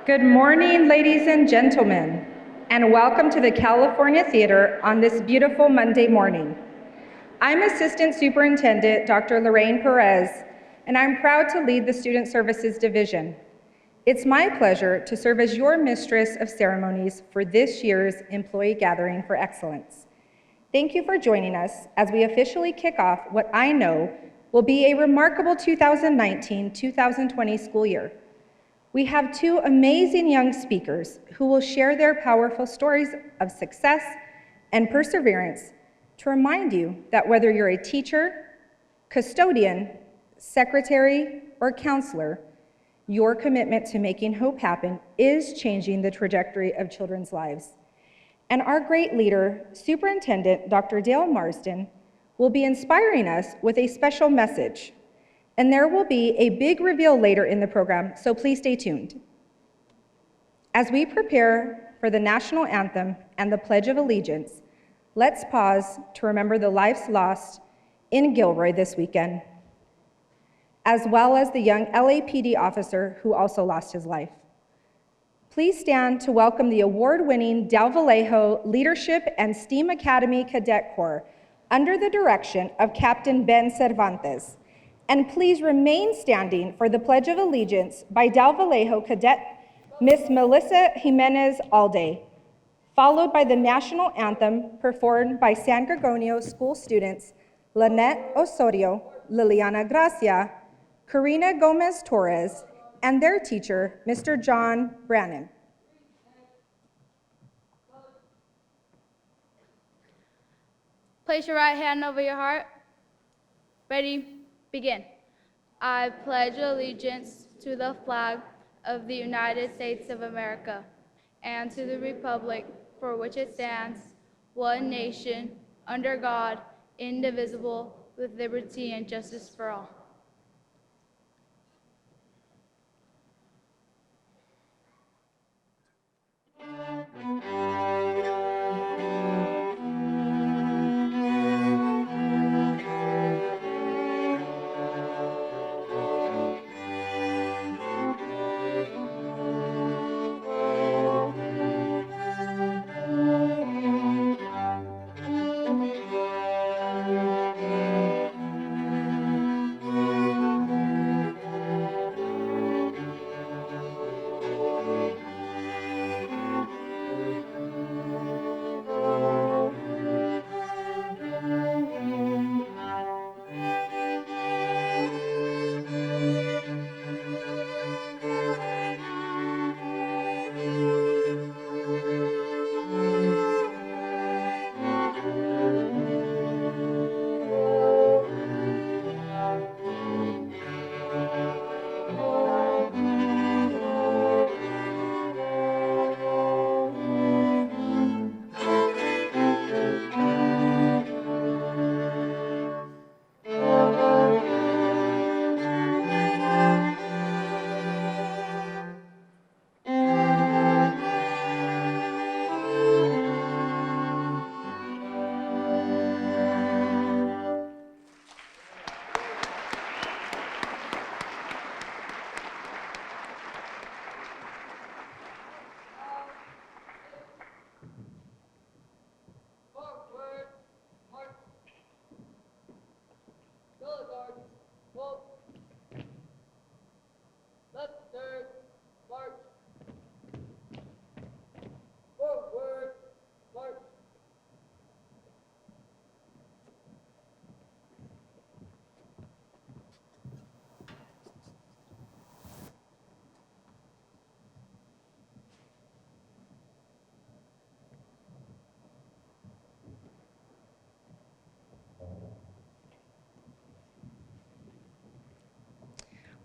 Good morning, ladies and gentlemen, and welcome to the California Theater on this beautiful Monday morning. I'm Assistant Superintendent Dr. Lorraine Perez, and I'm proud to lead the Student Services Division. It's my pleasure to serve as your Mistress of Ceremonies for this year's Employee Gathering for Excellence. Thank you for joining us as we officially kick off what I know will be a remarkable 2019-2020 school year. We have two amazing young speakers who will share their powerful stories of success and perseverance to remind you that whether you're a teacher, custodian, secretary, or counselor, your commitment to making hope happen is changing the trajectory of children's lives. And our great leader, Superintendent Dr. Dale Marsden, will be inspiring us with a special message. And there will be a big reveal later in the program, so please stay tuned. As we prepare for the national anthem and the Pledge of Allegiance, let's pause to remember the lives lost in Gilroy this weekend, as well as the young LAPD officer who also lost his life. Please stand to welcome the award-winning Del Vallejo Leadership and STEAM Academy Cadet Corps under the direction of Captain Ben Cervantes. And please remain standing for the Pledge of Allegiance by Del Vallejo Cadet Miss Melissa Jimenez Alday, followed by the national anthem performed by San Gregorio School students Lynette Osorio, Liliana Gracia, Karina Gomez Torres, and their teacher, Mr. John Brannon. Place your right hand over your heart. Ready? Begin. I pledge allegiance to the flag of the United States of America and to the republic for which it stands, one nation, under God, indivisible, with liberty and justice for all.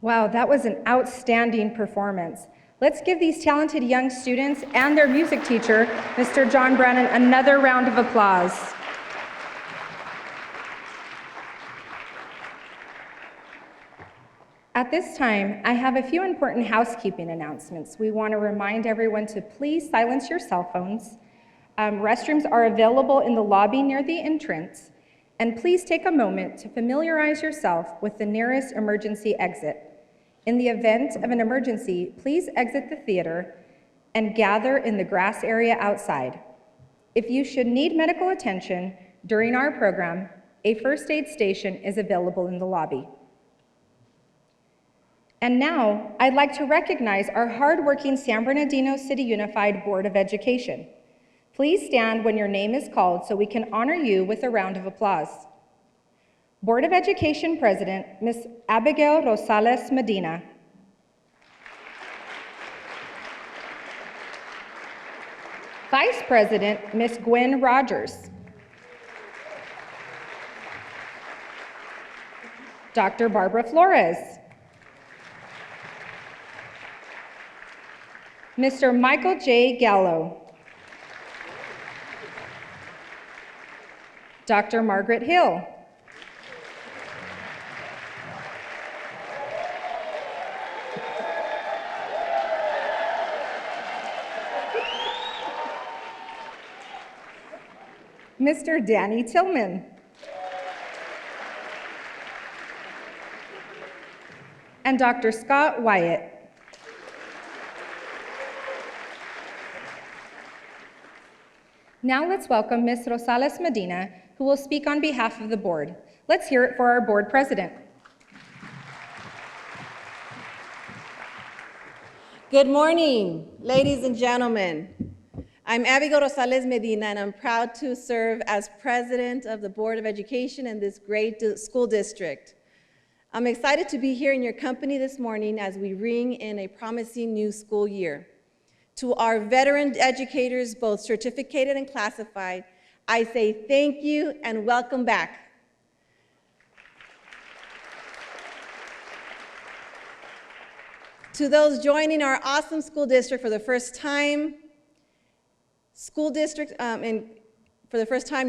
Wow, that was an outstanding performance. Let's give these talented young students and their music teacher, Mr. John Brannon, another round of applause. At this time, I have a few important housekeeping announcements. We want to remind everyone to please silence your cell phones. Restrooms are available in the lobby near the entrance. And please take a moment to familiarize yourself with the nearest emergency exit. In the event of an emergency, please exit the theater and gather in the grass area outside. If you should need medical attention during our program, a first aid station is available in the lobby. And now, I'd like to recognize our hardworking San Bernardino City Unified Board of Education. Please stand when your name is called so we can honor you with a round of applause. Board of Education President, Ms. Abigail Rosales Medina. Vice President, Ms. Gwen Rogers. Dr. Barbara Flores. Mr. Michael J. Gallo. Dr. Margaret Hill. Mr. Danny Tillman. And Dr. Scott Wyatt. Now let's welcome Ms. Rosales Medina, who will speak on behalf of the board. Let's hear it for our board president. Good morning, ladies and gentlemen. I'm Abigail Rosales Medina, and I'm proud to serve as president of the Board of Education in this great school district. I'm excited to be here in your company this morning as we ring in a promising new school year. To our veteran educators, both certificated and classified, I say thank you and welcome back. To those joining our awesome school district for the first time,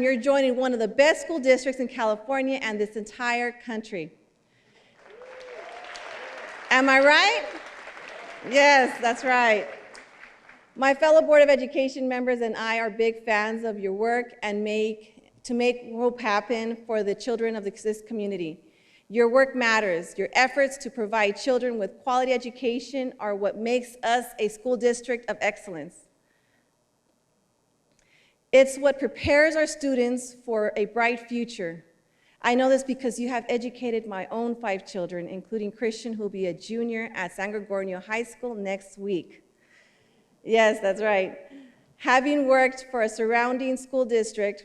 you're joining one of the best school districts in California and this entire country. Am I right? Yes, that's right. My fellow Board of Education members and I are big fans of your work and to make hope happen for the children of this community. Your work matters. Your efforts to provide children with quality education are what makes us a school district of excellence. It's what prepares our students for a bright future. I know this because you have educated my own 5 children, including Christian, who will be a junior at San Gregorio High School next week. Yes, that's right. Having worked for a surrounding school district,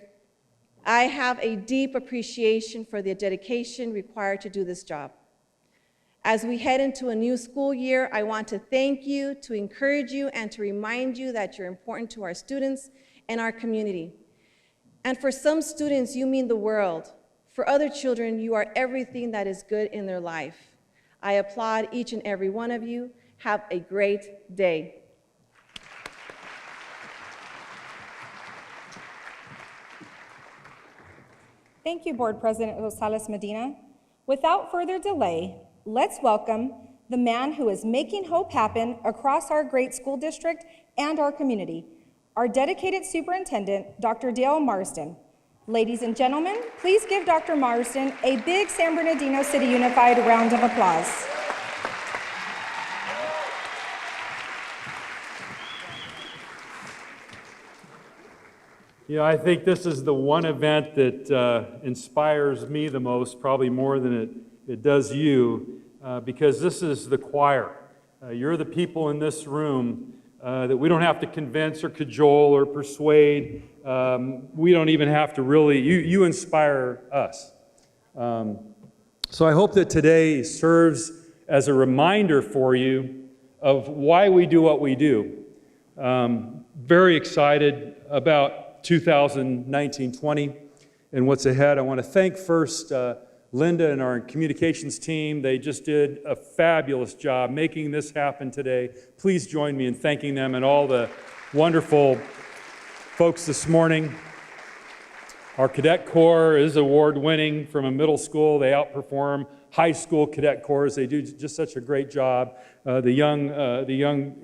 I have a deep appreciation for the dedication required to do this job. As we head into a new school year, I want to thank you, to encourage you, and to remind you that you're important to our students and our community. And for some students, you mean the world. For other children, you are everything that is good in their life. I applaud each and every one of you. Have a great day. Thank you, Board President Rosales Medina. Without further delay, let's welcome the man who is making hope happen across our great school district and our community, our dedicated superintendent, Dr. Dale Marsden. Ladies and gentlemen, please give Dr. Marsden a big San Bernardino City Unified round of applause. You know, I think this is the one event that inspires me the most, probably more than it does you, because this is the choir. You're the people in this room that we don't have to convince or cajole or persuade. We don't even have to really, you inspire us. So I hope that today serves as a reminder for you of why we do what we do. Very excited about 2019-20 and what's ahead. I want to thank first Linda and our communications team. They just did a fabulous job making this happen today. Please join me in thanking them and all the wonderful folks this morning. Our Cadet Corps is award-winning from a middle school. They outperform high school cadet corps. They do just such a great job. The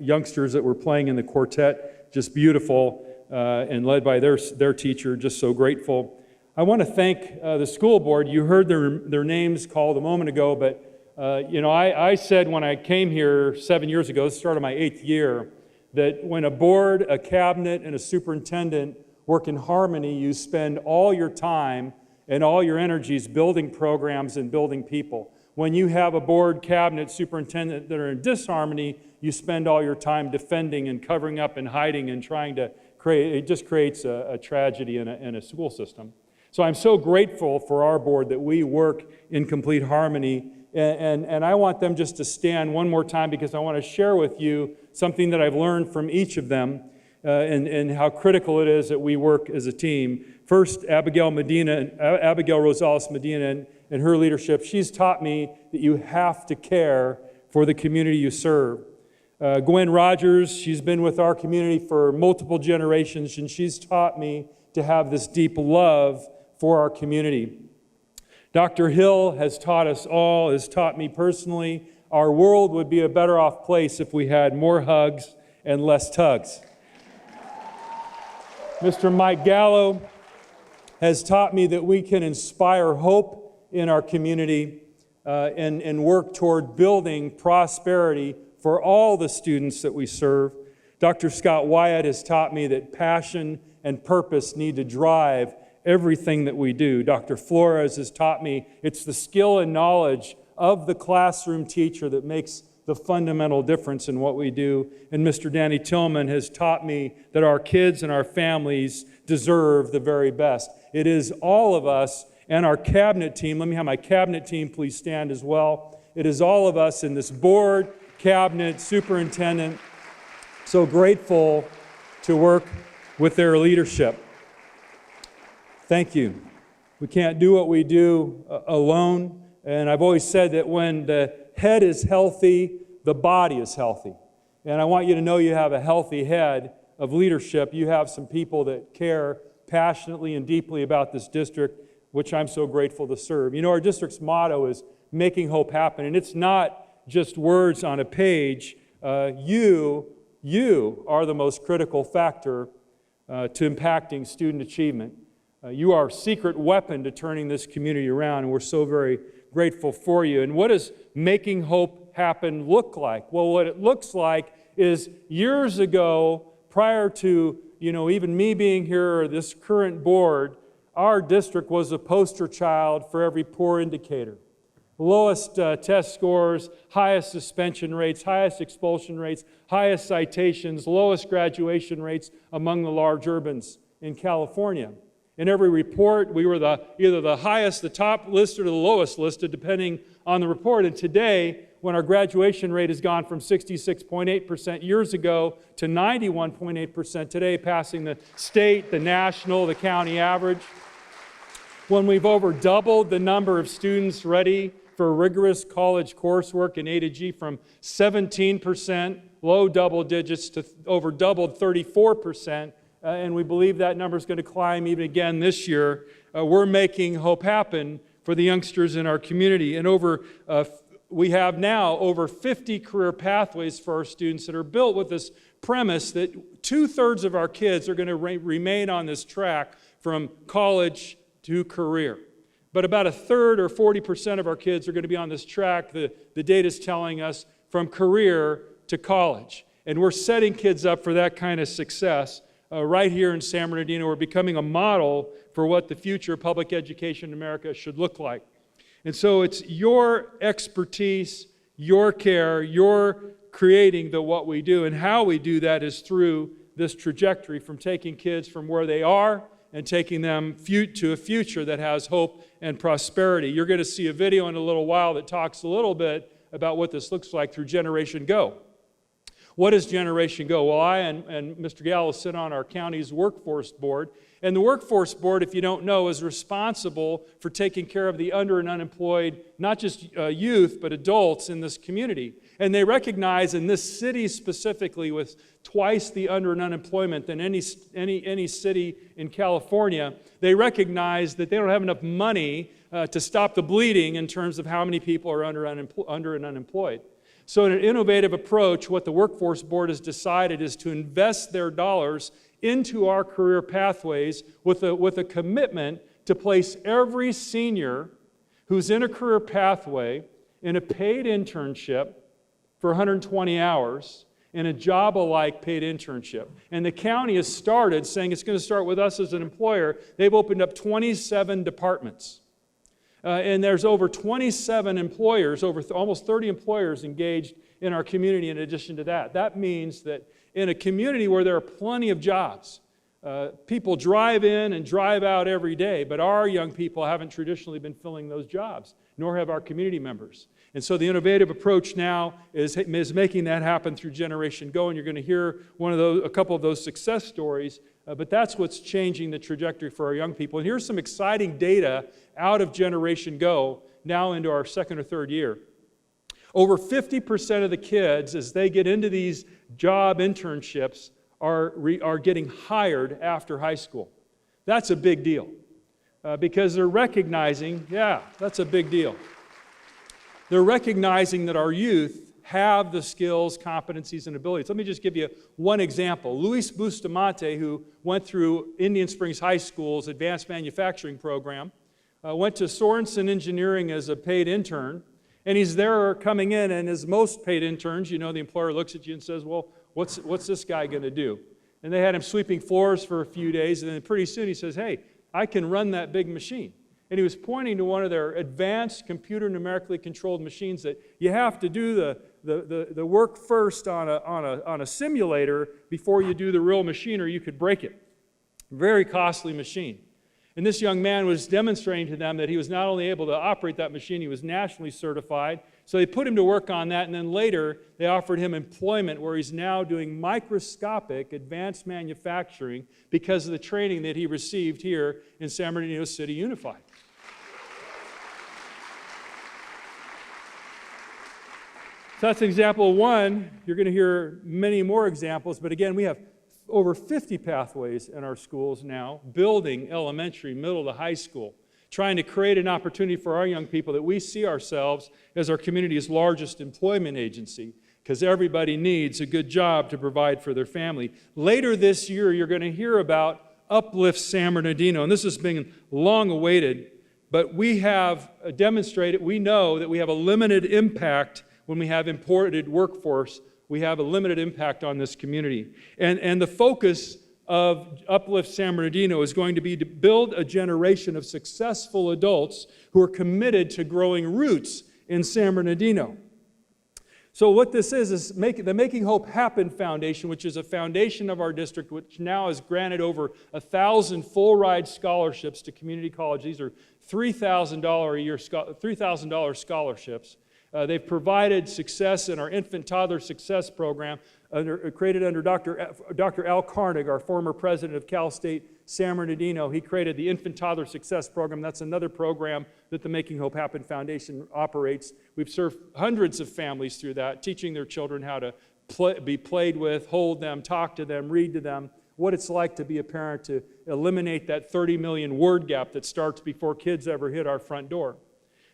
youngsters that were playing in the quartet, just beautiful. And led by their teacher, just so grateful. I want to thank the school board. You heard their names called a moment ago, but I said when I came here 7 years ago, the start of my 8th year, that when a board, a cabinet, and a superintendent work in harmony, you spend all your time and all your energies building programs and building people. When you have a board, cabinet, superintendent that are in disharmony, you spend all your time defending and covering up and hiding and trying to create, it just creates a tragedy in a school system. So I'm so grateful for our board that we work in complete harmony. And I want them just to stand one more time because I want to share with you something that I've learned from each of them and how critical it is that we work as a team. First, Abigail Rosales Medina and her leadership, she's taught me that you have to care for the community you serve. Gwen Rogers, she's been with our community for multiple generations, and she's taught me to have this deep love for our community. Dr. Hill has taught us all, has taught me personally, our world would be a better off place if we had more hugs and less tugs. Mr. Mike Gallo has taught me that we can inspire hope in our community and work toward building prosperity for all the students that we serve. Dr. Scott Wyatt has taught me that passion and purpose need to drive everything that we do. Dr. Flores has taught me it's the skill and knowledge of the classroom teacher that makes the fundamental difference in what we do. And Mr. Danny Tillman has taught me that our kids and our families deserve the very best. It is all of us and our cabinet team. Let me have my cabinet team please stand as well. It is all of us in this board, cabinet, superintendent. So grateful to work with their leadership. Thank you. We can't do what we do alone. And I've always said that when the head is healthy, the body is healthy. And I want you to know you have a healthy head of leadership. You have some people that care passionately and deeply about this district, which I'm so grateful to serve. You know, our district's motto is making hope happen. And it's not just words on a page. You are the most critical factor to impacting student achievement. You are a secret weapon to turning this community around, and we're so very grateful for you. And what does making hope happen look like? Well, what it looks like is years ago, prior to even me being here or this current board, our district was a poster child for every poor indicator. Lowest test scores, highest suspension rates, highest expulsion rates, highest citations, lowest graduation rates among the large urbans in California. In every report, we were either the highest, the top listed, or the lowest listed, depending on the report. And today, when our graduation rate has gone from 66.8% years ago to 91.8% today, passing the state, the national, the county average. When we've over doubled the number of students ready for rigorous college coursework in A to G from 17%, low double digits, to over doubled 34%, and we believe that number is going to climb even again this year. We're making hope happen for the youngsters in our community. And we have now over 50 career pathways for our students that are built with this premise that 2/3 of our kids are going to remain on this track from college to career. But about 1/3 or 40% of our kids are going to be on this track, the data is telling us, from career to college. And we're setting kids up for that kind of success. Right here in San Bernardino, we're becoming a model for what the future of public education in America should look like. And so it's your expertise, your care, your creating what we do. And how we do that is through this trajectory from taking kids from where they are and taking them to a future that has hope and prosperity. You're going to see a video in a little while that talks a little bit about what this looks like through Generation Go. What is Generation Go? Well, I and Mr. Gallo sit on our county's workforce board. And the workforce board, if you don't know, is responsible for taking care of the under and unemployed, not just youth, but adults in this community. And they recognize in this city specifically, with twice the under and unemployment than any city in California, they recognize that they don't have enough money to stop the bleeding in terms of how many people are under and unemployed. So in an innovative approach, what the Workforce Board has decided is to invest their dollars into our career pathways with a commitment to place every senior who's in a career pathway in a paid internship for 120 hours in a job-alike paid internship. And the county has started saying it's going to start with us as an employer. They've opened up 27 departments. And there's over 27 employers, almost 30 employers engaged in our community in addition to that. That means that in a community where there are plenty of jobs, people drive in and drive out every day, but our young people haven't traditionally been filling those jobs, nor have our community members. And so the innovative approach now is making that happen through Generation Go, and you're going to hear a couple of those success stories, but that's what's changing the trajectory for our young people. And here's some exciting data out of Generation Go, now into our second or third year. Over 50% of the kids, as they get into these job internships, are getting hired after high school. That's a big deal, because they're recognizing, that's a big deal. They're recognizing that our youth have the skills, competencies, and abilities. Let me just give you one example. Luis Bustamante, who went through Indian Springs High School's advanced manufacturing program, went to Sorensen Engineering as a paid intern, and he's there coming in, and as most paid interns, the employer looks at you and says, well, what's this guy going to do? And they had him sweeping floors for a few days, and then pretty soon he says, hey, I can run that big machine. And he was pointing to one of their advanced computer numerically controlled machines that you have to do the work first on a simulator before you do the real machine, or you could break it. Very costly machine. And this young man was demonstrating to them that he was not only able to operate that machine, he was nationally certified. So they put him to work on that, and then later they offered him employment where he's now doing microscopic advanced manufacturing because of the training that he received here in San Bernardino City Unified. So that's example one. You're going to hear many more examples, but again, we have over 50 pathways in our schools now, building elementary, middle to high school, trying to create an opportunity for our young people that we see ourselves as our community's largest employment agency, because everybody needs a good job to provide for their family. Later this year, you're going to hear about Uplift San Bernardino, and this has been long awaited, but we have demonstrated, we know that we have a limited impact when we have imported workforce. We have a limited impact on this community. And the focus of Uplift San Bernardino is going to be to build a generation of successful adults who are committed to growing roots in San Bernardino. So what this is the Making Hope Happen Foundation, which is a foundation of our district, which now has granted over 1,000 full-ride scholarships to community college. These are $3,000 a year, $3,000 scholarships. They've provided success in our infant toddler success program, created under Dr. Al Carnig, our former president of Cal State San Bernardino. He created the infant toddler success program. That's another program that the Making Hope Happen Foundation operates. We've served hundreds of families through that, teaching their children how to be played with, hold them, talk to them, read to them, what it's like to be a parent, to eliminate that 30 million word gap that starts before kids ever hit our front door.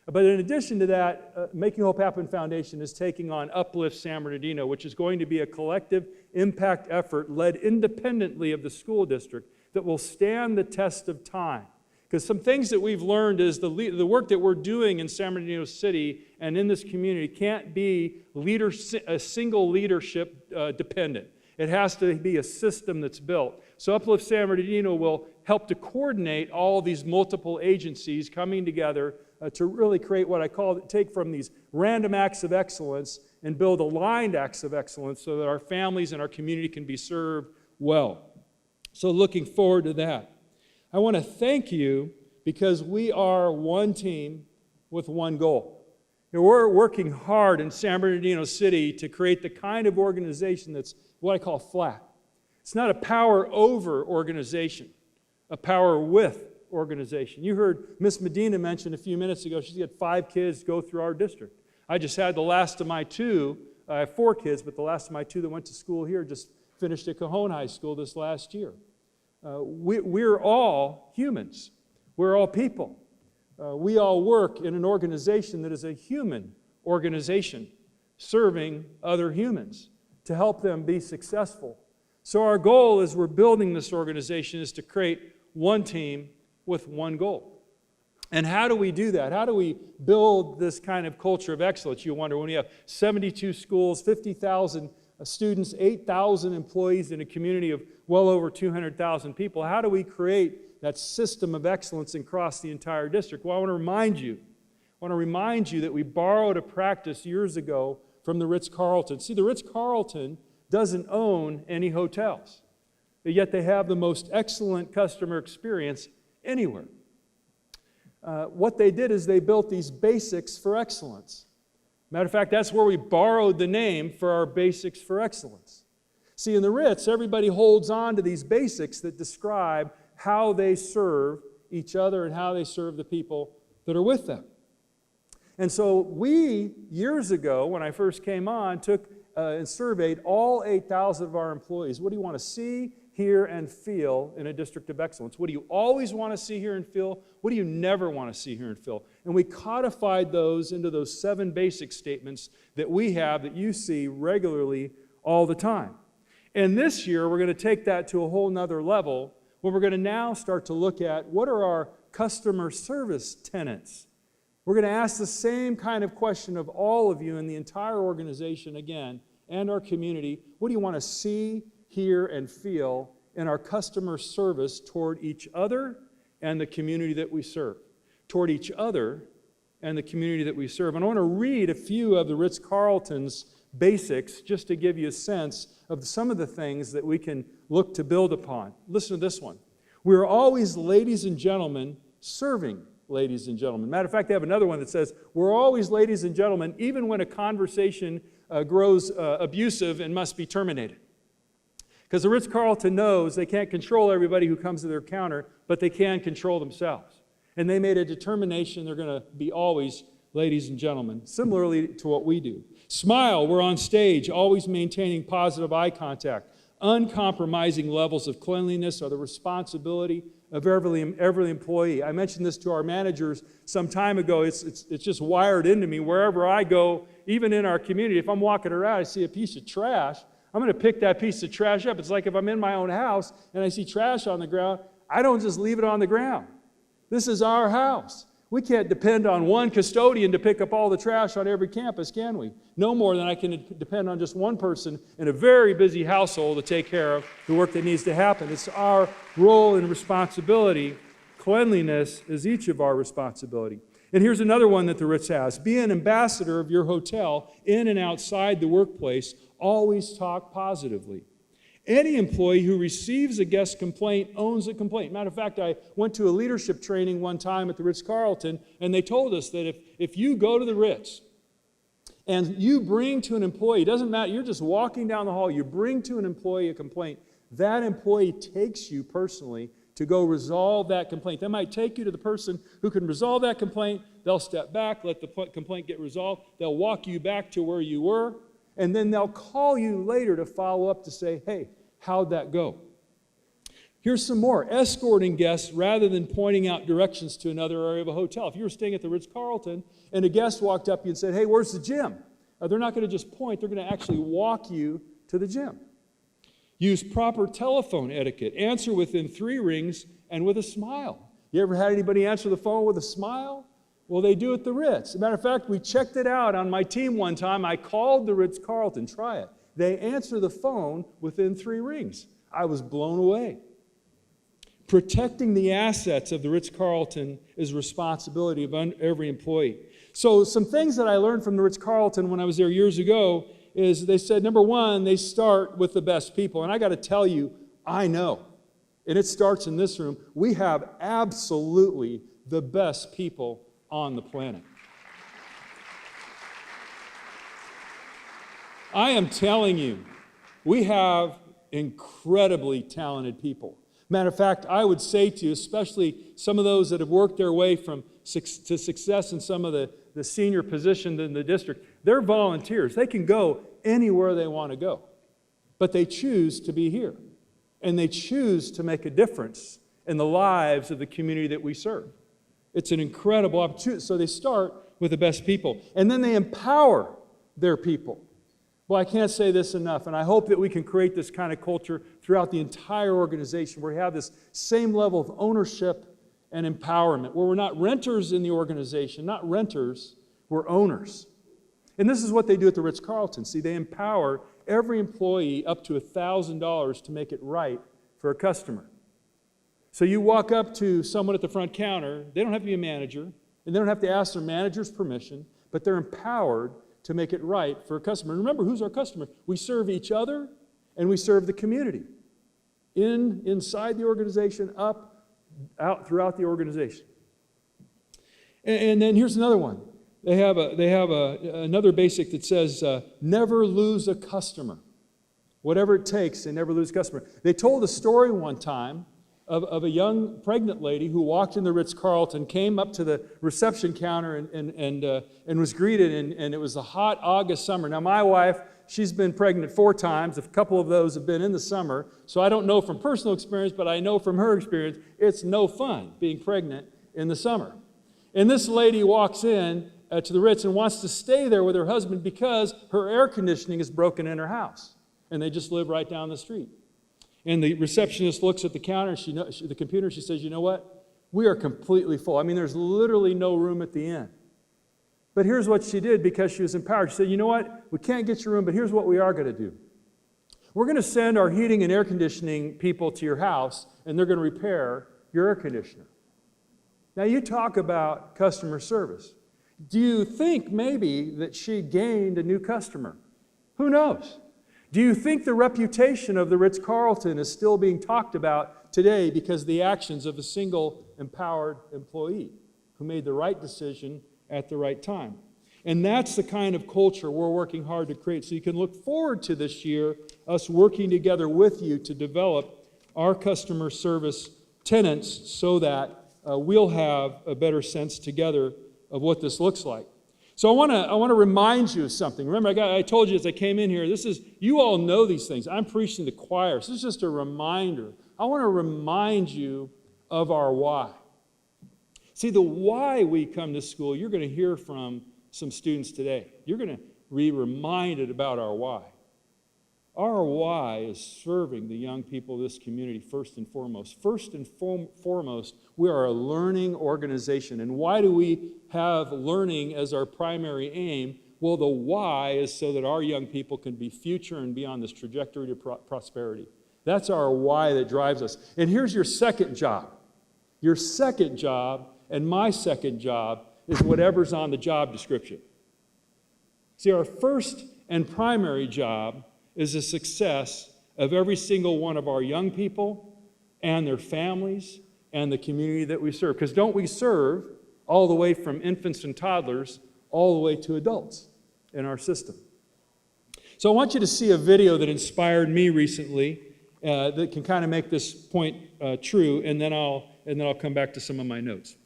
But in addition to that, Making Hope Happen Foundation is taking on Uplift San Bernardino, which is going to be a collective impact effort led independently of the school district that will stand the test of time. Because some things that we've learned is the work that we're doing in San Bernardino City and in this community can't be a single leadership dependent. It has to be a system that's built. So Uplift San Bernardino will help to coordinate all these multiple agencies coming together to really create what I take from these random acts of excellence and build aligned acts of excellence so that our families and our community can be served well. So looking forward to that. I want to thank you because we are one team with one goal. We're working hard in San Bernardino City to create the kind of organization that's what I call flat. It's not a power over organization, a power with organization. You heard Miss Medina mention a few minutes ago, she's got 5 kids go through our district. I just had the last of my 2, I have 4 kids, but the last of my 2 that went to school here just finished at Cajon High School this last year. We're all humans. We're all people. We all work in an organization that is a human organization, serving other humans to help them be successful. So our goal as we're building this organization is to create one team with one goal. And how do we do that? How do we build this kind of culture of excellence? You wonder, when we have 72 schools, 50,000 students, 8,000 employees in a community of well over 200,000 people, how do we create that system of excellence across the entire district? Well, I want to remind you that we borrowed a practice years ago from the Ritz-Carlton. See, the Ritz-Carlton doesn't own any hotels, but yet they have the most excellent customer experience anywhere. What they did is they built these basics for excellence. Matter of fact, that's where we borrowed the name for our basics for excellence. See, in the Ritz, everybody holds on to these basics that describe how they serve each other and how they serve the people that are with them. And so we, years ago, when I first came on, took and surveyed all 8,000 of our employees. What do you want to see, hear, and feel in a district of excellence? What do you always want to see, hear, and feel? What do you never want to see, hear, and feel? And we codified those into those 7 basic statements that we have that you see regularly all the time. And this year, we're going to take that to a whole nother level, where we're going to now start to look at what are our customer service tenets. We're going to ask the same kind of question of all of you in the entire organization again, and our community. What do you want to see, hear, and feel in our customer service toward each other and the community that we serve? Toward each other and the community that we serve. And I want to read a few of the Ritz-Carlton's basics just to give you a sense of some of the things that we can look to build upon. Listen to this one. We are always ladies and gentlemen serving ladies and gentlemen. Matter of fact, they have another one that says, we're always ladies and gentlemen even when a conversation grows abusive and must be terminated. Because the Ritz-Carlton knows they can't control everybody who comes to their counter, but they can control themselves. And they made a determination they're going to be always ladies and gentlemen, similarly to what we do. Smile, we're on stage, always maintaining positive eye contact. Uncompromising levels of cleanliness are the responsibility of every employee. I mentioned this to our managers some time ago. It's just wired into me. Wherever I go, even in our community, if I'm walking around, I see a piece of trash, I'm going to pick that piece of trash up. It's like if I'm in my own house and I see trash on the ground, I don't just leave it on the ground. This is our house. We can't depend on one custodian to pick up all the trash on every campus, can we? No more than I can depend on just one person in a very busy household to take care of the work that needs to happen. It's our role and responsibility. Cleanliness is each of our responsibility. And here's another one that the Ritz has. Be an ambassador of your hotel in and outside the workplace. Always talk positively. Any employee who receives a guest complaint owns a complaint. Matter of fact, I went to a leadership training one time at the Ritz-Carlton, and they told us that if you go to the Ritz and you bring to an employee, it doesn't matter, you're just walking down the hall, you bring to an employee a complaint, that employee takes you personally to go resolve that complaint. They might take you to the person who can resolve that complaint. They'll step back, let the complaint get resolved. They'll walk you back to where you were, and then they'll call you later to follow up to say, hey, how'd that go? Here's some more. Escorting guests rather than pointing out directions to another area of a hotel. If you were staying at the Ritz-Carlton and a guest walked up to you and said, hey, where's the gym? They're not going to just point. They're going to actually walk you to the gym. Use proper telephone etiquette. Answer within 3 rings and with a smile. You ever had anybody answer the phone with a smile? Well, they do at the Ritz. As a matter of fact, we checked it out on my team one time. I called the Ritz-Carlton. Try it. They answer the phone within 3 rings. I was blown away. Protecting the assets of the Ritz-Carlton is responsibility of every employee. So some things that I learned from the Ritz-Carlton when I was there years ago is they said, number one, they start with the best people. And I got to tell you, I know, and it starts in this room, we have absolutely the best people on the planet. I am telling you, we have incredibly talented people. Matter of fact, I would say to you, especially some of those that have worked their way to success in some of the senior positions in the district, they're volunteers. They can go anywhere they want to go. But they choose to be here. And they choose to make a difference in the lives of the community that we serve. It's an incredible opportunity. So they start with the best people. And then they empower their people. Well, I can't say this enough, and I hope that we can create this kind of culture throughout the entire organization where we have this same level of ownership and empowerment, where we're not renters in the organization, not renters, we're owners. And this is what they do at the Ritz-Carlton. See, they empower every employee up to $1,000 to make it right for a customer. So you walk up to someone at the front counter, they don't have to be a manager, and they don't have to ask their manager's permission, but they're empowered to make it right for a customer. And remember, who's our customer? We serve each other, and we serve the community. Inside the organization, up, out, throughout the organization. And then here's another one. They have another basic that says, never lose a customer. Whatever it takes, they never lose a customer. They told a story one time of a young pregnant lady who walked in the Ritz-Carlton, came up to the reception counter and was greeted, and it was a hot August summer. Now, my wife, she's been pregnant 4 times. A couple of those have been in the summer, so I don't know from personal experience, but I know from her experience, it's no fun being pregnant in the summer. And this lady walks in to the Ritz and wants to stay there with her husband because her air conditioning is broken in her house, and they just live right down the street. And the receptionist looks at the counter, the computer, she says, you know what? We are completely full. I mean, there's literally no room at the inn. But here's what she did because she was empowered. She said, you know what? We can't get your room, but here's what we are going to do. We're going to send our heating and air conditioning people to your house, and they're going to repair your air conditioner. Now, you talk about customer service. Do you think maybe that she gained a new customer? Who knows? Do you think the reputation of the Ritz-Carlton is still being talked about today because of the actions of a single empowered employee who made the right decision at the right time? And that's the kind of culture we're working hard to create. So you can look forward to this year, us working together with you to develop our customer service tenets so that we'll have a better sense together of what this looks like. So I want to remind you of something. Remember, I told you as I came in here, you all know these things. I'm preaching to the choir. So this is just a reminder. I want to remind you of our why. See, the why we come to school, you're going to hear from some students today. You're going to be reminded about our why. Our why is serving the young people of this community first and foremost. First and foremost, we are a learning organization. And why do we have learning as our primary aim? Well, the why is so that our young people can be future and be on this trajectory to prosperity. That's our why that drives us. And here's your second job. Your second job and my second job is whatever's on the job description. See, our first and primary job is the success of every single one of our young people and their families and the community that we serve. Because don't we serve all the way from infants and toddlers all the way to adults in our system? So I want you to see a video that inspired me recently that can kind of make this point true, and then I'll come back to some of my notes.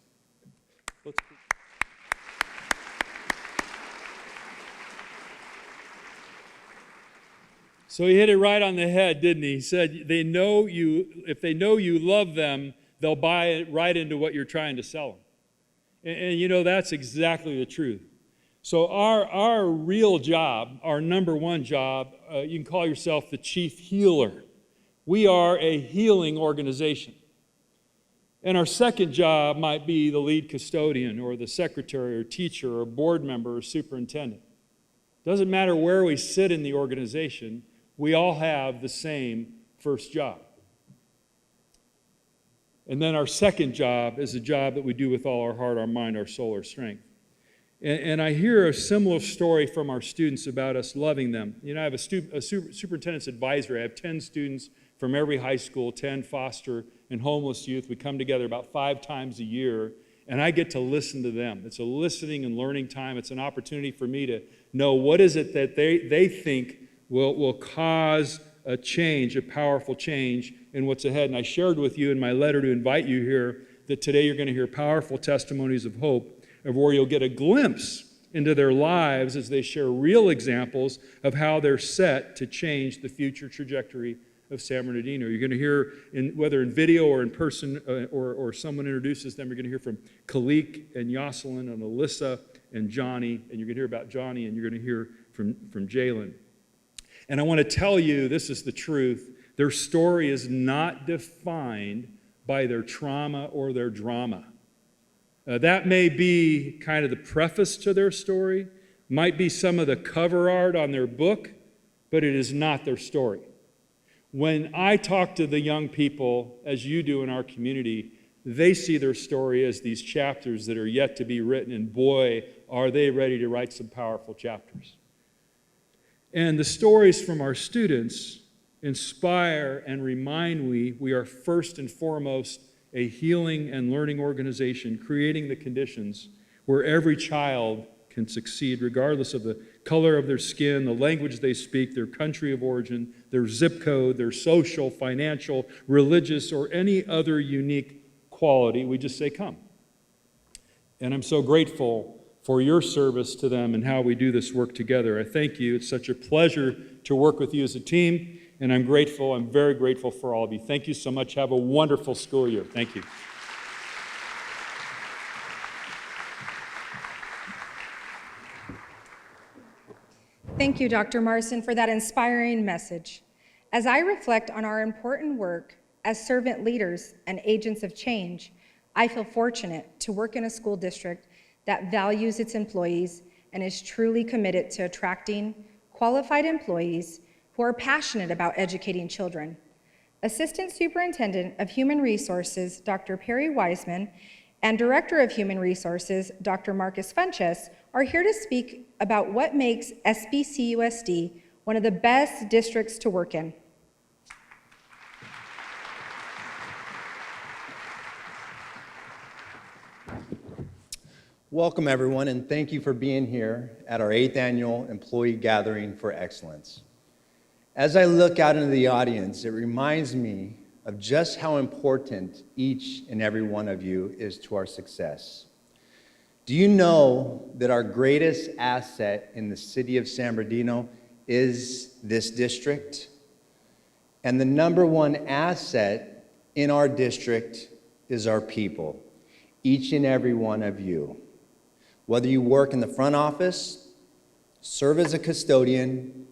So he hit it right on the head, didn't he? He said, if they know you love them, they'll buy it right into what you're trying to sell them. And you know, that's exactly the truth. So our real job, our number one job, you can call yourself the chief healer. We are a healing organization. And our second job might be the lead custodian or the secretary or teacher or board member or superintendent. Doesn't matter where we sit in the organization, we all have the same first job. And then our second job is a job that we do with all our heart, our mind, our soul, our strength. And I hear a similar story from our students about us loving them. You know, I have a superintendent's advisory. I have 10 students from every high school, 10 foster and homeless youth. We come together about 5 times a year, and I get to listen to them. It's a listening and learning time. It's an opportunity for me to know what is it that they think will cause a change, a powerful change in what's ahead. And I shared with you in my letter to invite you here that today you're going to hear powerful testimonies of hope, of where you'll get a glimpse into their lives as they share real examples of how they're set to change the future trajectory of San Bernardino. You're going to hear, whether in video or in person, or someone introduces them, you're going to hear from Kalik and Yoselin and Alyssa and Johnny, and you're going to hear about Johnny, and you're going to hear from Jalen. And I want to tell you, this is the truth, their story is not defined by their trauma or their drama. That may be kind of the preface to their story, might be some of the cover art on their book, but it is not their story. When I talk to the young people, as you do in our community, they see their story as these chapters that are yet to be written, and boy, are they ready to write some powerful chapters. And the stories from our students inspire and remind we are first and foremost a healing and learning organization, creating the conditions where every child can succeed, regardless of the color of their skin, the language they speak, their country of origin, their zip code, their social, financial, religious, or any other unique quality. We just say, come. And I'm so grateful for your service to them and how we do this work together. I thank you. It's such a pleasure to work with you as a team, and I'm grateful. I'm very grateful for all of you. Thank you so much. Have a wonderful school year. Thank you. Thank you, Dr. Marson, for that inspiring message. As I reflect on our important work as servant leaders and agents of change, I feel fortunate to work in a school district that values its employees and is truly committed to attracting qualified employees who are passionate about educating children. Assistant Superintendent of Human Resources, Dr. Perry Wiseman, and Director of Human Resources, Dr. Marcus Funches, are here to speak about what makes SBCUSD one of the best districts to work in. Welcome, everyone, and thank you for being here at our 8th Annual Employee Gathering for Excellence. As I look out into the audience, it reminds me of just how important each and every one of you is to our success. Do you know that our greatest asset in the city of San Bernardino is this district? And the number one asset in our district is our people, each and every one of you. Whether you work in the front office, serve as a custodian,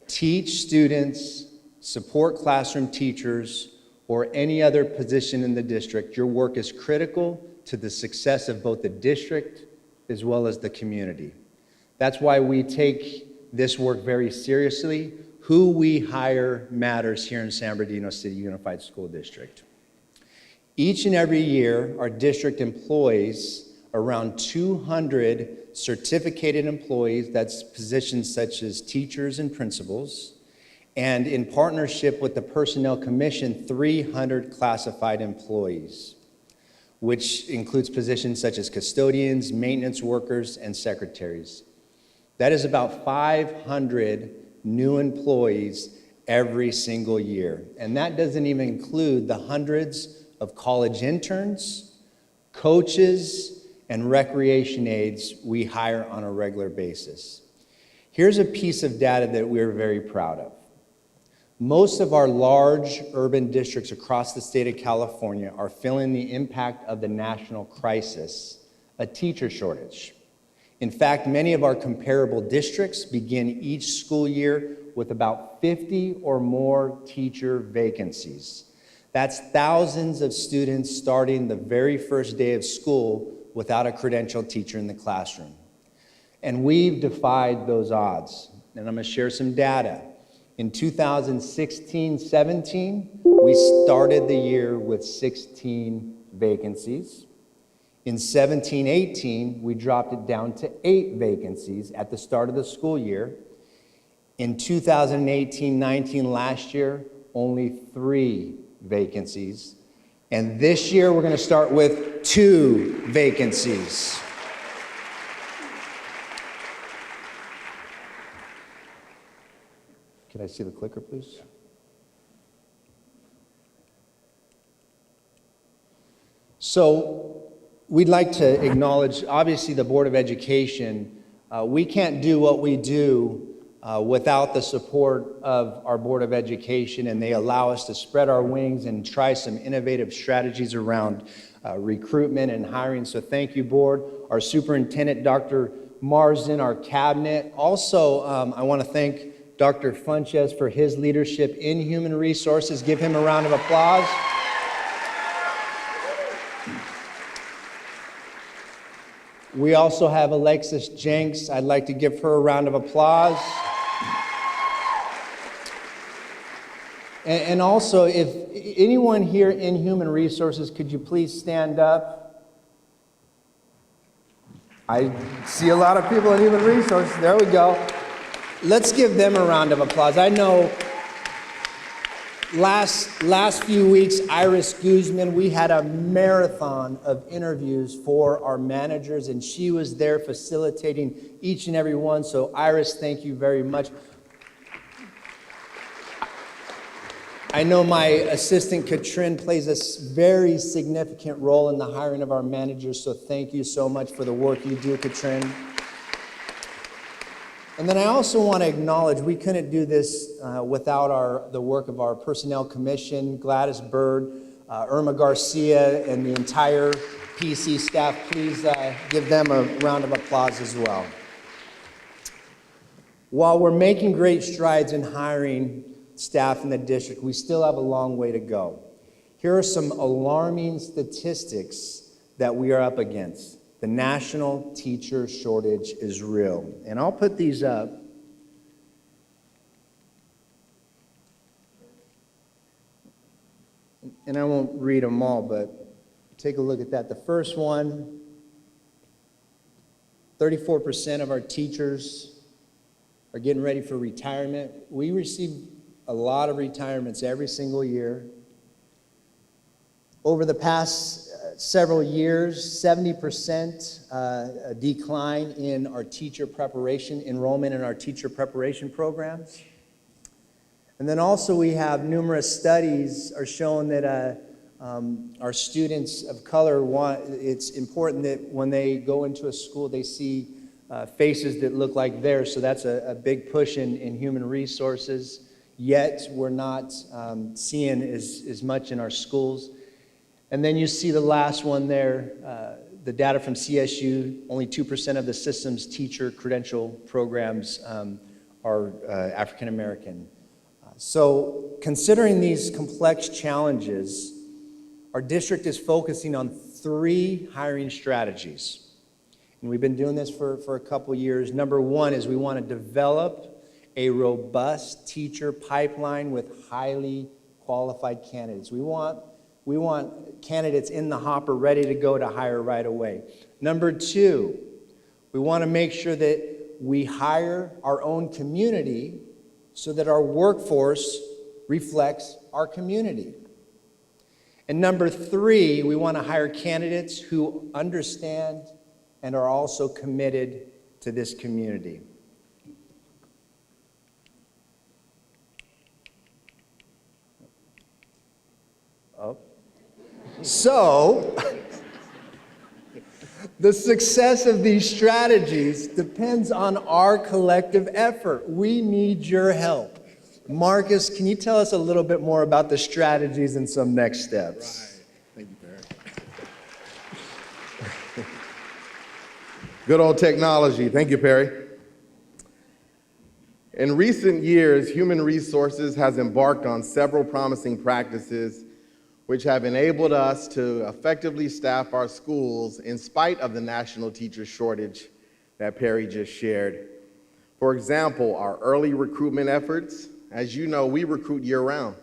teach students, support classroom teachers, or any other position in the district, your work is critical to the success of both the district as well as the community. That's why we take this work very seriously. Who we hire matters here in San Bernardino City Unified School District. Each and every year, our district employs around 200 certificated employees, that's positions such as teachers and principals, and in partnership with the Personnel Commission, 300 classified employees, which includes positions such as custodians, maintenance workers, and secretaries. That is about 500 new employees every single year. And that doesn't even include the hundreds of college interns, coaches, and recreation aides we hire on a regular basis. Here's a piece of data that we're very proud of. Most of our large urban districts across the state of California are feeling the impact of the national crisis, a teacher shortage. In fact, many of our comparable districts begin each school year with about 50 or more teacher vacancies. That's thousands of students starting the very first day of school without a credentialed teacher in the classroom. And we've defied those odds. And I'm gonna share some data. In 2016-17, we started the year with 16 vacancies. In 17-18, we dropped it down to 8 vacancies at the start of the school year. In 2018-19, last year, only 3 vacancies. And this year, we're going to start with 2 vacancies. Can I see the clicker, please? So we'd like to acknowledge, obviously, the Board of Education. We can't do what we do without the support of our Board of Education, and they allow us to spread our wings and try some innovative strategies around recruitment and hiring. So thank you, Board. Our Superintendent, Dr. Marsden, our Cabinet. Also, I want to thank Dr. Funches for his leadership in human resources. Give him a round of applause. We also have Alexis Jenks. I'd like to give her a round of applause. And also, if anyone here in Human Resources, could you please stand up? I see a lot of people in Human Resources. There we go. Let's give them a round of applause. I know last few weeks, Iris Guzman, we had a marathon of interviews for our managers, and she was there facilitating each and every one. So Iris, thank you very much. I know my assistant, Katrin, plays a very significant role in the hiring of our managers, so thank you so much for the work you do, Katrin. And then I also want to acknowledge we couldn't do this without the work of our Personnel Commission, Gladys Bird, Irma Garcia, and the entire PC staff. Please give them a round of applause as well. While we're making great strides in hiring staff in the district, we still have a long way to go. Here are some alarming statistics that we are up against. The national teacher shortage is real. And I'll put these up. And I won't read them all, but take a look at that. The first one, 34% of our teachers are getting ready for retirement. We receive a lot of retirements every single year. Over the past several years, 70% decline in our teacher preparation, enrollment in our teacher preparation programs. And then also we have numerous studies are showing that our students of color it's important that when they go into a school, they see faces that look like theirs. So that's a big push in human resources. Yet we're not seeing as much in our schools. And then you see the last one there, the data from CSU, only 2% of the system's teacher credential programs are African American. So considering these complex challenges, our district is focusing on 3 hiring strategies. And we've been doing this for a couple years. Number 1 is we want to develop a robust teacher pipeline with highly qualified candidates. We want candidates in the hopper ready to go to hire right away. Number 2, we want to make sure that we hire our own community so that our workforce reflects our community. And number 3, we want to hire candidates who understand and are also committed to this community. So, the success of these strategies depends on our collective effort. We need your help. Marcus, can you tell us a little bit more about the strategies and some next steps? Right. Thank you, Perry. Good old technology. Thank you, Perry. In recent years, Human Resources has embarked on several promising practices which have enabled us to effectively staff our schools in spite of the national teacher shortage that Perry just shared. For example, our early recruitment efforts. As you know, we recruit year-round.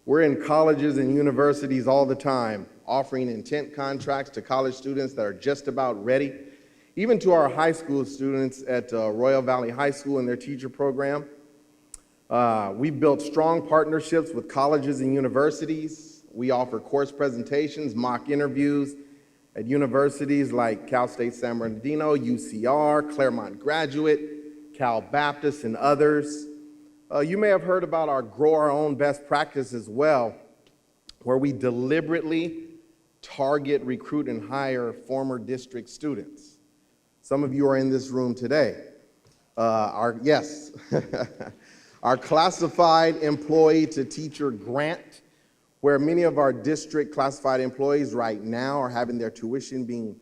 We're in colleges and universities all the time, offering intent contracts to college students that are just about ready, even to our high school students at Royal Valley High School in their teacher program. We've built strong partnerships with colleges and universities. We offer course presentations, mock interviews at universities like Cal State San Bernardino, UCR, Claremont Graduate, Cal Baptist, and others. You may have heard about our Grow Our Own best practice as well, where we deliberately target, recruit, and hire former district students. Some of you are in this room today. Our classified employee to teacher grant, where many of our district classified employees right now are having their tuition being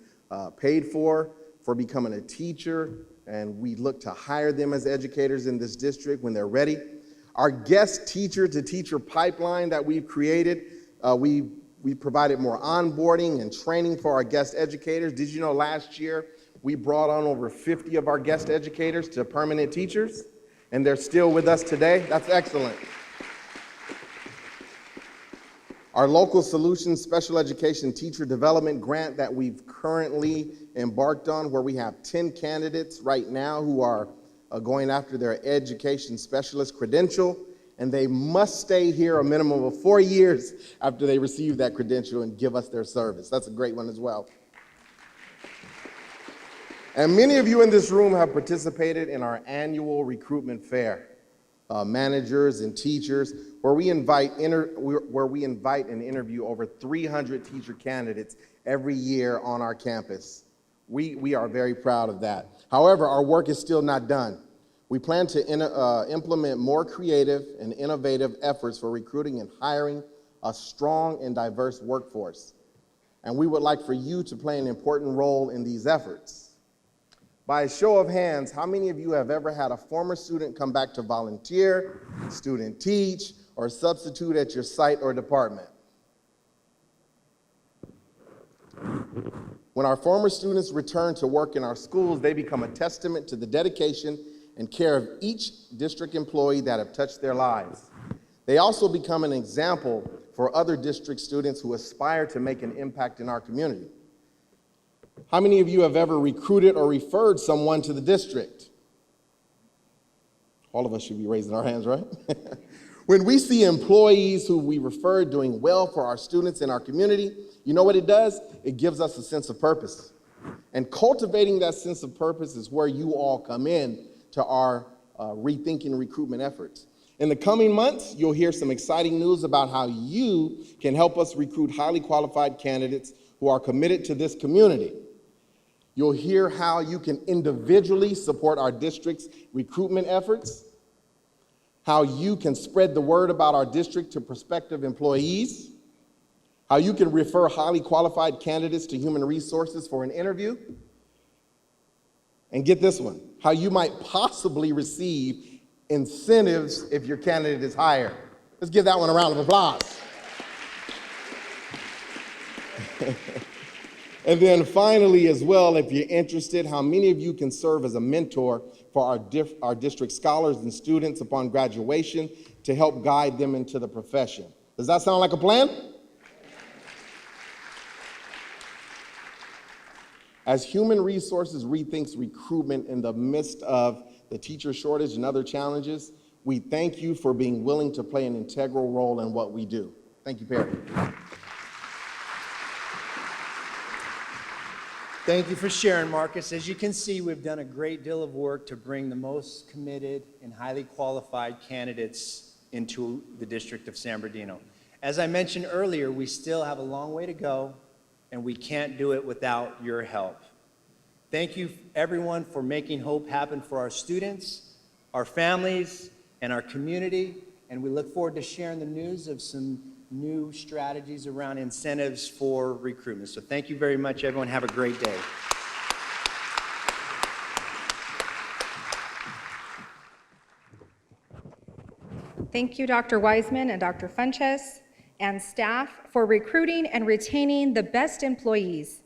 paid for becoming a teacher, and we look to hire them as educators in this district when they're ready. Our guest teacher to teacher pipeline that we've created, we provided more onboarding and training for our guest educators. Did you know last year We brought on over 50 of our guest educators to permanent teachers, and they're still with us today. That's excellent. Our Local Solutions Special Education Teacher Development Grant that we've currently embarked on, where we have 10 candidates right now who are going after their education specialist credential, and they must stay here a minimum of 4 years after they receive that credential and give us their service. That's a great one as well. And many of you in this room have participated in our annual recruitment fair, managers and teachers, where we invite and interview over 300 teacher candidates every year on our campus. We are very proud of that. However, our work is still not done. We plan to implement more creative and innovative efforts for recruiting and hiring a strong and diverse workforce. And we would like for you to play an important role in these efforts. By a show of hands, how many of you have ever had a former student come back to volunteer, student teach, or substitute at your site or department? When our former students return to work in our schools, they become a testament to the dedication and care of each district employee that have touched their lives. They also become an example for other district students who aspire to make an impact in our community. How many of you have ever recruited or referred someone to the district? All of us should be raising our hands, right? When we see employees who we refer doing well for our students in our community, you know what it does? It gives us a sense of purpose. And cultivating that sense of purpose is where you all come in to our rethinking recruitment efforts. In the coming months, you'll hear some exciting news about how you can help us recruit highly qualified candidates who are committed to this community. You'll hear how you can individually support our district's recruitment efforts, how you can spread the word about our district to prospective employees, how you can refer highly qualified candidates to human resources for an interview, and get this one, how you might possibly receive incentives if your candidate is hired. Let's give that one a round of applause. And then finally as well, if you're interested, how many of you can serve as a mentor for our district scholars and students upon graduation to help guide them into the profession? Does that sound like a plan? As Human Resources rethinks recruitment in the midst of the teacher shortage and other challenges, we thank you for being willing to play an integral role in what we do. Thank you, Perry. Thank you for sharing, Marcus. As you can see, we've done a great deal of work to bring the most committed and highly qualified candidates into the District of San Bernardino. As I mentioned earlier, we still have a long way to go, and we can't do it without your help. Thank you, everyone, for making hope happen for our students, our families, and our community, and we look forward to sharing the news of some new strategies around incentives for recruitment. So thank you very much, everyone. Have a great day. Thank you, Dr. Wiseman and Dr. Funches and staff for recruiting and retaining the best employees.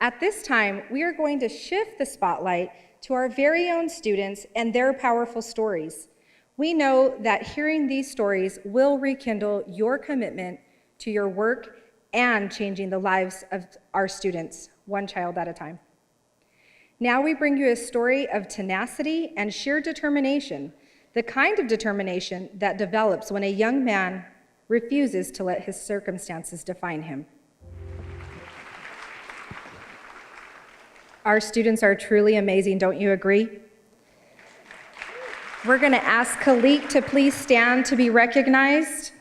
At this time, we are going to shift the spotlight to our very own students and their powerful stories. We know that hearing these stories will rekindle your commitment to your work and changing the lives of our students, one child at a time. Now we bring you a story of tenacity and sheer determination, the kind of determination that develops when a young man refuses to let his circumstances define him. Our students are truly amazing, don't you agree? We're going to ask Khalik to please stand to be recognized.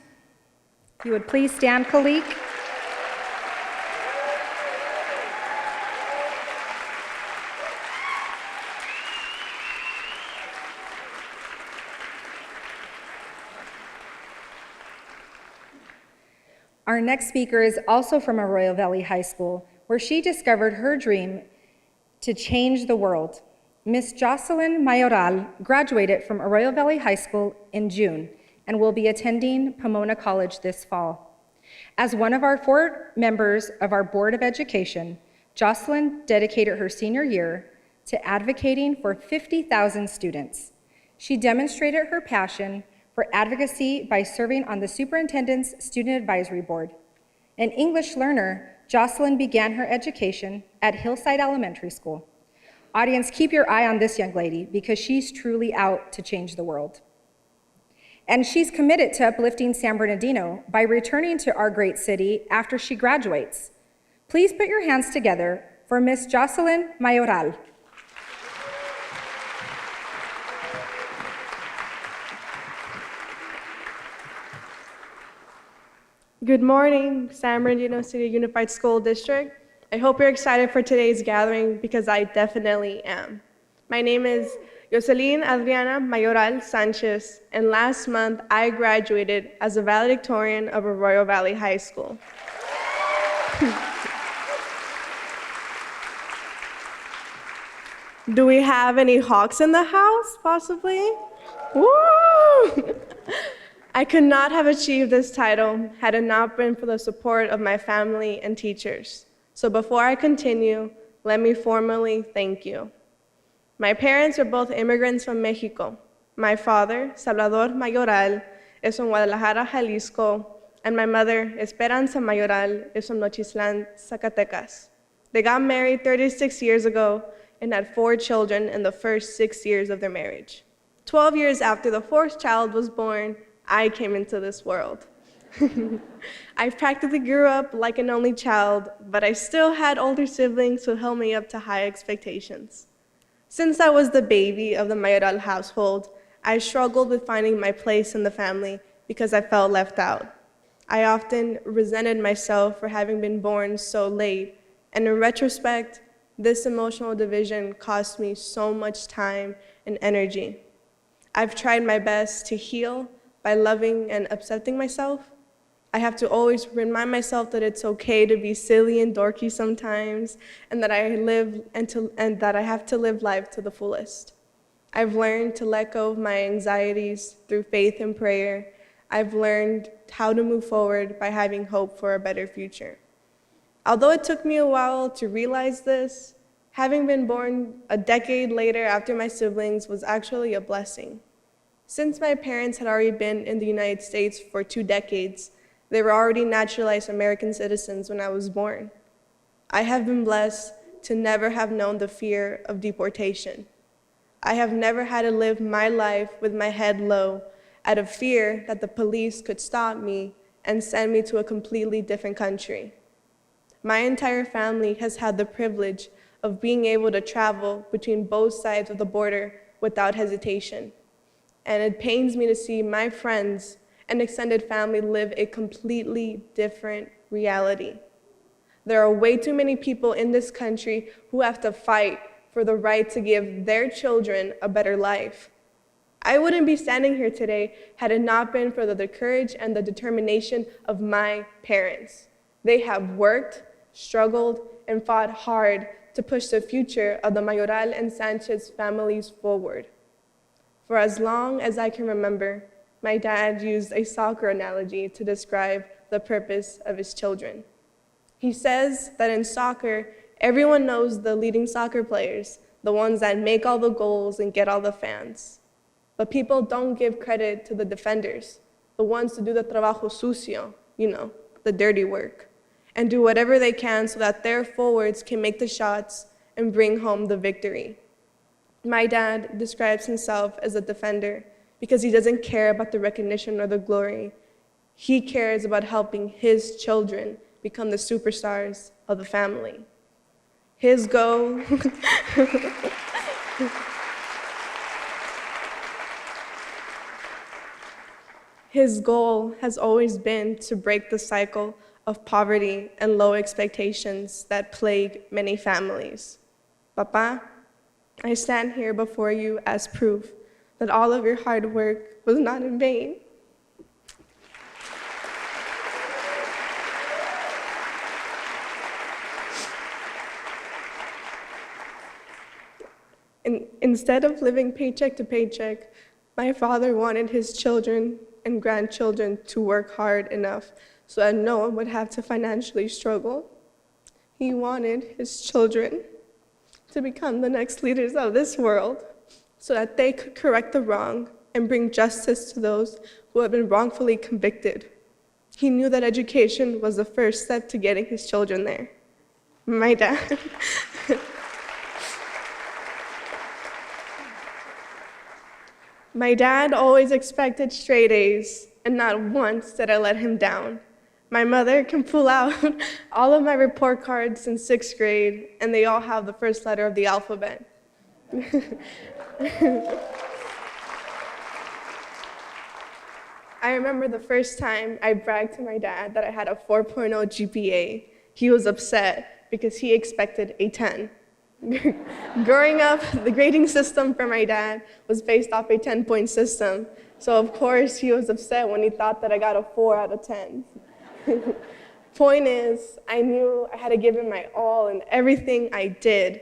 If you would please stand, Khalik. Our next speaker is also from Arroyo Valley High School, where she discovered her dream to change the world. Miss Jocelyn Mayoral graduated from Arroyo Valley High School in June and will be attending Pomona College this fall. As one of our 4 members of our Board of Education, Jocelyn dedicated her senior year to advocating for 50,000 students. She demonstrated her passion for advocacy by serving on the Superintendent's Student Advisory Board. An English learner, Jocelyn began her education at Hillside Elementary School. Audience, keep your eye on this young lady because she's truly out to change the world. And she's committed to uplifting San Bernardino by returning to our great city after she graduates. Please put your hands together for Miss Jocelyn Mayoral. Good morning, San Bernardino City Unified School District. I hope you're excited for today's gathering because I definitely am. My name is Jocelyn Adriana Mayoral Sanchez, and last month I graduated as a valedictorian of Arroyo Valley High School. Do we have any Hawks in the house, possibly? Woo! I could not have achieved this title had it not been for the support of my family and teachers. So before I continue, let me formally thank you. My parents are both immigrants from Mexico. My father, Salvador Mayoral, is from Guadalajara, Jalisco, and my mother, Esperanza Mayoral, is from Nochislan, Zacatecas. They got married 36 years ago and had 4 children in the first 6 years of their marriage. 12 years after the 4th child was born, I came into this world. I practically grew up like an only child, but I still had older siblings who held me up to high expectations. Since I was the baby of the Mayoral household, I struggled with finding my place in the family because I felt left out. I often resented myself for having been born so late, and in retrospect, this emotional division cost me so much time and energy. I've tried my best to heal by loving and accepting myself. I have to always remind myself that it's okay to be silly and dorky sometimes, and that I have to live life to the fullest. I've learned to let go of my anxieties through faith and prayer. I've learned how to move forward by having hope for a better future. Although it took me a while to realize this, having been born a decade later after my siblings was actually a blessing. Since my parents had already been in the United States for 2 decades, they were already naturalized American citizens when I was born. I have been blessed to never have known the fear of deportation. I have never had to live my life with my head low out of fear that the police could stop me and send me to a completely different country. My entire family has had the privilege of being able to travel between both sides of the border without hesitation. And it pains me to see my friends and extended family live a completely different reality. There are way too many people in this country who have to fight for the right to give their children a better life. I wouldn't be standing here today had it not been for the courage and the determination of my parents. They have worked, struggled, and fought hard to push the future of the Mayoral and Sanchez families forward. For as long as I can remember, my dad used a soccer analogy to describe the purpose of his children. He says that in soccer, everyone knows the leading soccer players, the ones that make all the goals and get all the fans. But people don't give credit to the defenders, the ones to do the trabajo sucio, the dirty work, and do whatever they can so that their forwards can make the shots and bring home the victory. My dad describes himself as a defender because he doesn't care about the recognition or the glory. He cares about helping his children become the superstars of the family. His goal His goal has always been to break the cycle of poverty and low expectations that plague many families. Papa, I stand here before you as proof that all of your hard work was not in vain. Instead of living paycheck to paycheck, my father wanted his children and grandchildren to work hard enough so that no one would have to financially struggle. He wanted his children to become the next leaders of this world so that they could correct the wrong and bring justice to those who have been wrongfully convicted. He knew that education was the first step to getting his children there. My dad. My dad always expected straight A's, and not once did I let him down. My mother can pull out all of my report cards since 6th grade, and they all have the first letter of the alphabet. I remember the first time I bragged to my dad that I had a 4.0 GPA. He was upset because he expected a 10. Growing up, the grading system for my dad was based off a 10-point system. So of course, he was upset when he thought that I got a 4 out of 10. Point is, I knew I had to give him my all in everything I did.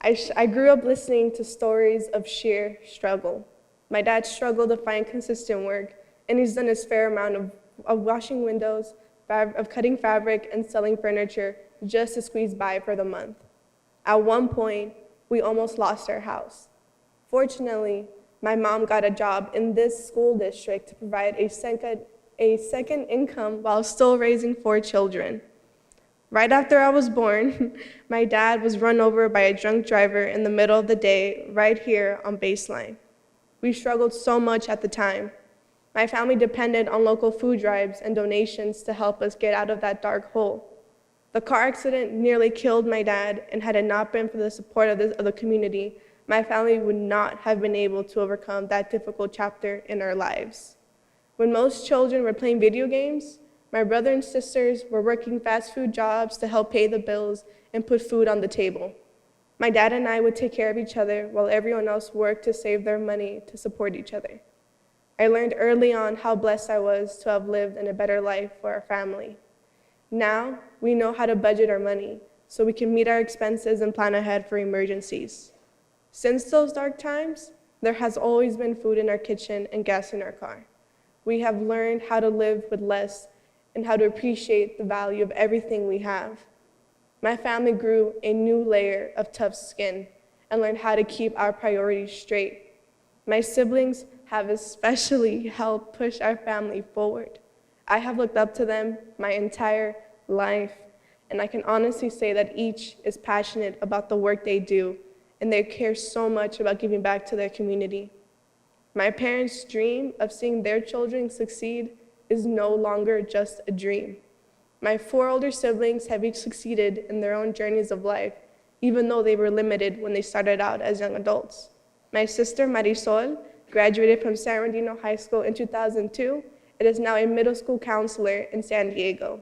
I grew up listening to stories of sheer struggle. My dad struggled to find consistent work, and he's done his fair amount of washing windows, of cutting fabric, and selling furniture just to squeeze by for the month. At one point, we almost lost our house. Fortunately, my mom got a job in this school district to provide a second income while still raising 4 children. Right after I was born, my dad was run over by a drunk driver in the middle of the day right here on Baseline. We struggled so much at the time. My family depended on local food drives and donations to help us get out of that dark hole. The car accident nearly killed my dad, and had it not been for the support of the community, my family would not have been able to overcome that difficult chapter in our lives. When most children were playing video games, my brother and sisters were working fast food jobs to help pay the bills and put food on the table. My dad and I would take care of each other while everyone else worked to save their money to support each other. I learned early on how blessed I was to have lived in a better life for our family. Now, we know how to budget our money so we can meet our expenses and plan ahead for emergencies. Since those dark times, there has always been food in our kitchen and gas in our car. We have learned how to live with less and how to appreciate the value of everything we have. My family grew a new layer of tough skin and learned how to keep our priorities straight. My siblings have especially helped push our family forward. I have looked up to them my entire life, and I can honestly say that each is passionate about the work they do, and they care so much about giving back to their community. My parents' dream of seeing their children succeed is no longer just a dream. My 4 older siblings have each succeeded in their own journeys of life, even though they were limited when they started out as young adults. My sister, Marisol, graduated from San Bernardino High School in 2002, and is now a middle school counselor in San Diego.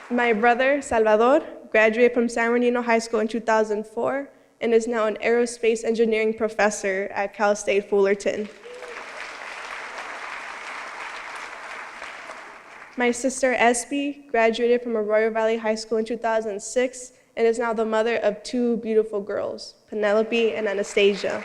My brother, Salvador, graduated from San Bernardino High School in 2004, and is now an aerospace engineering professor at Cal State Fullerton. My sister, Espy, graduated from Arroyo Valley High School in 2006, and is now the mother of 2 beautiful girls, Penelope and Anastasia.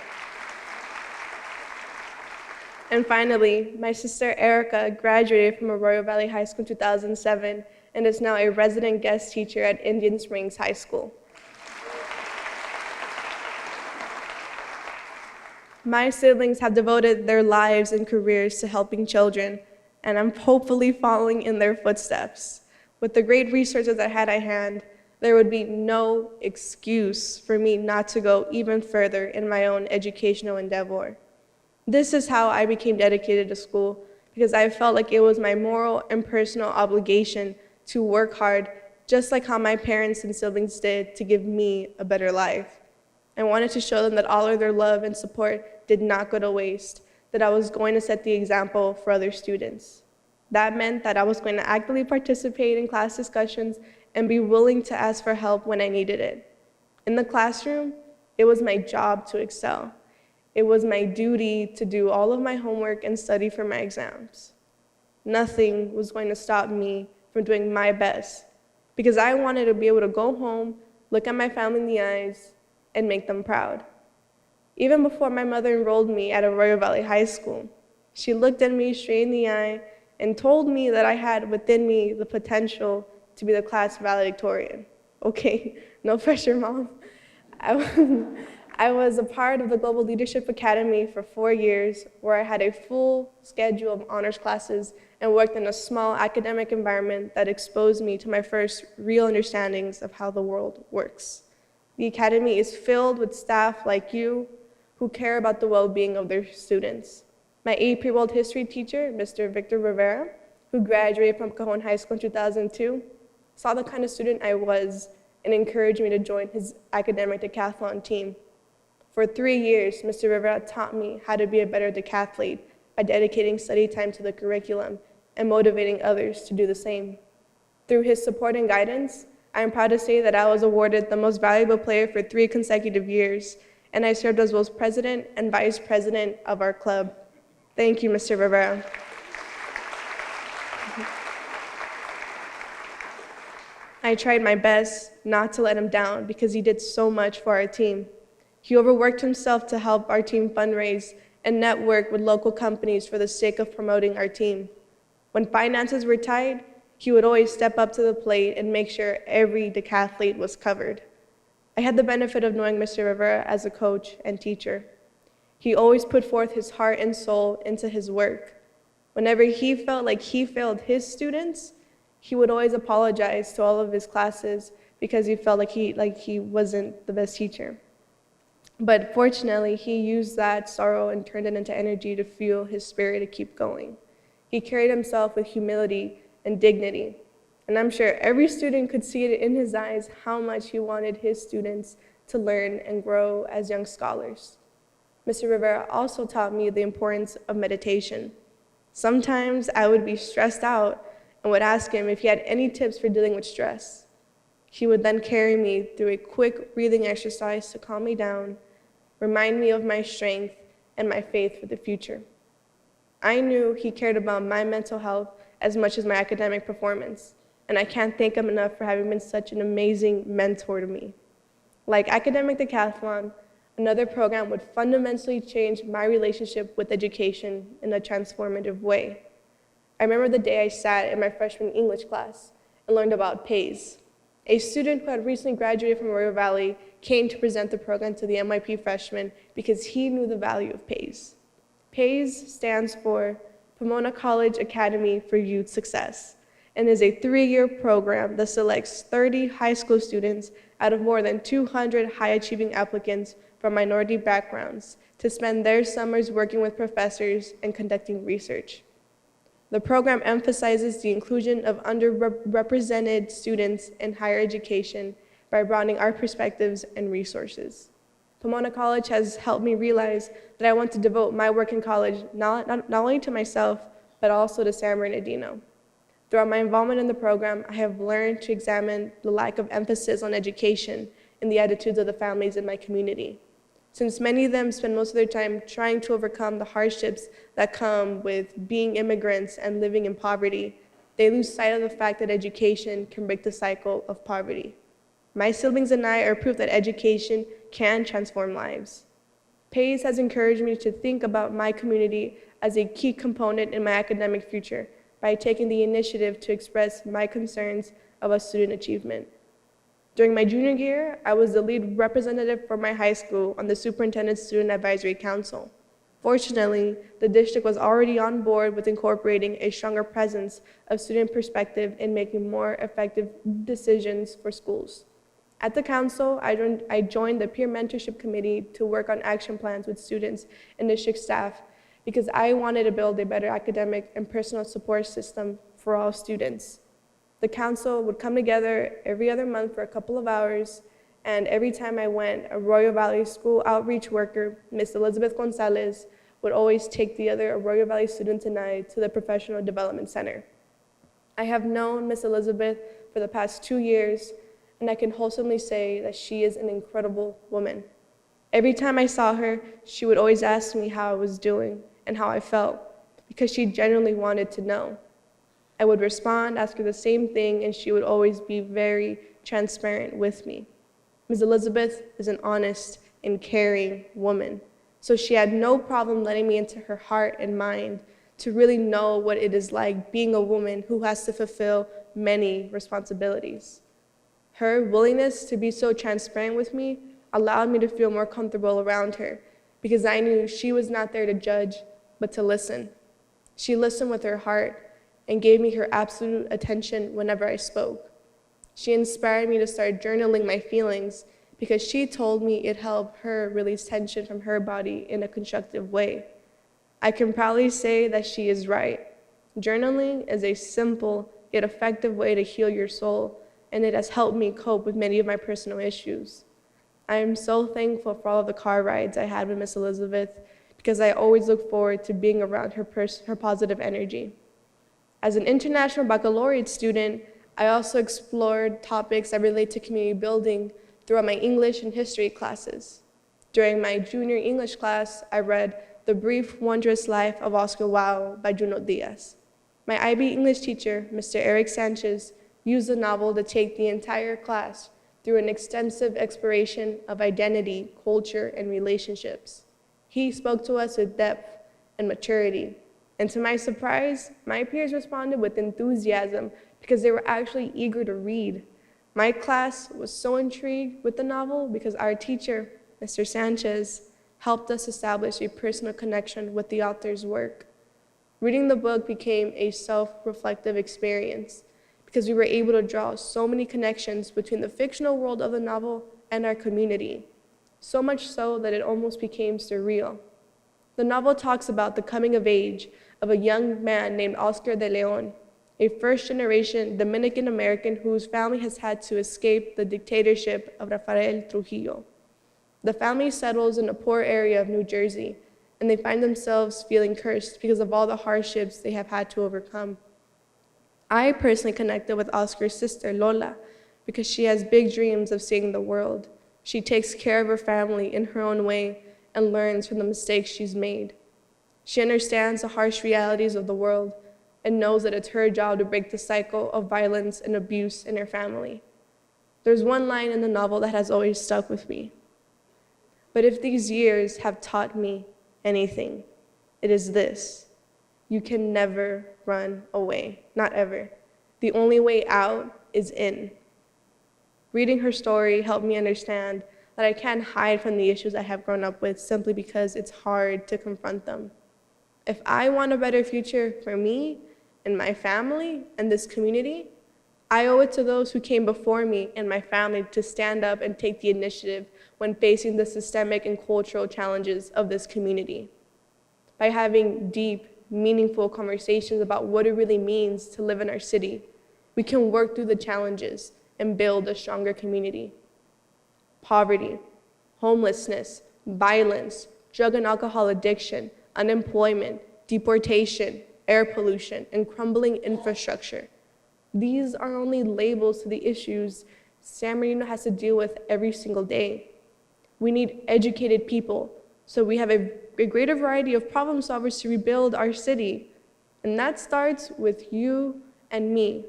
And finally, my sister Erica graduated from Arroyo Valley High School in 2007 and is now a resident guest teacher at Indian Springs High School. My siblings have devoted their lives and careers to helping children, and I'm hopefully following in their footsteps. With the great resources I had at hand, there would be no excuse for me not to go even further in my own educational endeavor. This is how I became dedicated to school, because I felt like it was my moral and personal obligation to work hard, just like how my parents and siblings did to give me a better life. I wanted to show them that all of their love and support did not go to waste, that I was going to set the example for other students. That meant that I was going to actively participate in class discussions and be willing to ask for help when I needed it. In the classroom, it was my job to excel. It was my duty to do all of my homework and study for my exams. Nothing was going to stop me from doing my best, because I wanted to be able to go home, look at my family in the eyes, and make them proud. Even before my mother enrolled me at Arroyo Valley High School, she looked at me straight in the eye and told me that I had within me the potential to be the class valedictorian. Okay, no pressure, Mom. I was a part of the Global Leadership Academy for 4 years, where I had a full schedule of honors classes and worked in a small academic environment that exposed me to my first real understandings of how the world works. The Academy is filled with staff like you who care about the well-being of their students. My AP World History teacher, Mr. Victor Rivera, who graduated from Cajon High School in 2002, saw the kind of student I was and encouraged me to join his academic decathlon team. For 3 years, Mr. Rivera taught me how to be a better decathlete by dedicating study time to the curriculum and motivating others to do the same. Through his support and guidance, I am proud to say that I was awarded the most valuable player for 3 consecutive years, and I served as both president and vice president of our club. Thank you, Mr. Rivera. I tried my best not to let him down because he did so much for our team. He overworked himself to help our team fundraise and network with local companies for the sake of promoting our team. When finances were tight, he would always step up to the plate and make sure every decathlete was covered. I had the benefit of knowing Mr. Rivera as a coach and teacher. He always put forth his heart and soul into his work. Whenever he felt like he failed his students, he would always apologize to all of his classes because he felt like he wasn't the best teacher. But fortunately, he used that sorrow and turned it into energy to fuel his spirit to keep going. He carried himself with humility and dignity. And I'm sure every student could see it in his eyes how much he wanted his students to learn and grow as young scholars. Mr. Rivera also taught me the importance of meditation. Sometimes I would be stressed out and would ask him if he had any tips for dealing with stress. He would then carry me through a quick breathing exercise to calm me down, remind me of my strength and my faith for the future. I knew he cared about my mental health as much as my academic performance, and I can't thank him enough for having been such an amazing mentor to me. Like Academic Decathlon, another program would fundamentally change my relationship with education in a transformative way. I remember the day I sat in my freshman English class and learned about PAYS. A student who had recently graduated from Arroyo Valley came to present the program to the NYP freshmen because he knew the value of PAYS. PAYS stands for Pomona College Academy for Youth Success and is a 3-year program that selects 30 high school students out of more than 200 high-achieving applicants from minority backgrounds to spend their summers working with professors and conducting research. The program emphasizes the inclusion of underrepresented students in higher education by broadening our perspectives and resources. Pomona College has helped me realize that I want to devote my work in college not only to myself, but also to San Bernardino. Throughout my involvement in the program, I have learned to examine the lack of emphasis on education and the attitudes of the families in my community. Since many of them spend most of their time trying to overcome the hardships that come with being immigrants and living in poverty, they lose sight of the fact that education can break the cycle of poverty. My siblings and I are proof that education can transform lives. PAYS has encouraged me to think about my community as a key component in my academic future by taking the initiative to express my concerns about student achievement. During my junior year, I was the lead representative for my high school on the Superintendent's Student Advisory Council. Fortunately, the district was already on board with incorporating a stronger presence of student perspective in making more effective decisions for schools. At the council, I joined the peer mentorship committee to work on action plans with students and district staff because I wanted to build a better academic and personal support system for all students. The council would come together every other month for a couple of hours, and every time I went, Arroyo Valley school outreach worker, Ms. Elizabeth Gonzalez, would always take the other Arroyo Valley students and I to the Professional Development Center. I have known Ms. Elizabeth for the past 2 years, and I can wholesomely say that she is an incredible woman. Every time I saw her, she would always ask me how I was doing and how I felt, because she genuinely wanted to know. I would respond, ask her the same thing, and she would always be very transparent with me. Ms. Elizabeth is an honest and caring woman, so she had no problem letting me into her heart and mind to really know what it is like being a woman who has to fulfill many responsibilities. Her willingness to be so transparent with me allowed me to feel more comfortable around her because I knew she was not there to judge, but to listen. She listened with her heart and gave me her absolute attention whenever I spoke. She inspired me to start journaling my feelings because she told me it helped her release tension from her body in a constructive way. I can proudly say that she is right. Journaling is a simple yet effective way to heal your soul, and it has helped me cope with many of my personal issues. I am so thankful for all of the car rides I had with Miss Elizabeth because I always look forward to being around her positive energy. As an international baccalaureate student, I also explored topics that relate to community building throughout my English and history classes. During my junior English class, I read The Brief Wondrous Life of Oscar Wilde by Junot Diaz. My IB English teacher, Mr. Eric Sanchez, used the novel to take the entire class through an extensive exploration of identity, culture, and relationships. He spoke to us with depth and maturity. And to my surprise, my peers responded with enthusiasm because they were actually eager to read. My class was so intrigued with the novel because our teacher, Mr. Sanchez, helped us establish a personal connection with the author's work. Reading the book became a self-reflective experience because we were able to draw so many connections between the fictional world of the novel and our community, so much so that it almost became surreal. The novel talks about the coming of age of a young man named Oscar de Leon, a first-generation Dominican American whose family has had to escape the dictatorship of Rafael Trujillo. The family settles in a poor area of New Jersey, and they find themselves feeling cursed because of all the hardships they have had to overcome. I personally connected with Oscar's sister, Lola, because she has big dreams of seeing the world. She takes care of her family in her own way and learns from the mistakes she's made. She understands the harsh realities of the world and knows that it's her job to break the cycle of violence and abuse in her family. There's one line in the novel that has always stuck with me. But if these years have taught me anything, it is this: you can never run away, not ever. The only way out is in. Reading her story helped me understand that I can't hide from the issues I have grown up with simply because it's hard to confront them. If I want a better future for me and my family and this community, I owe it to those who came before me and my family to stand up and take the initiative when facing the systemic and cultural challenges of this community. By having deep, meaningful conversations about what it really means to live in our city, we can work through the challenges and build a stronger community. Poverty, homelessness, violence, drug and alcohol addiction, unemployment, deportation, air pollution, and crumbling infrastructure. These are only labels to the issues San Bernardino has to deal with every single day. We need educated people so we have a greater variety of problem solvers to rebuild our city. And that starts with you and me.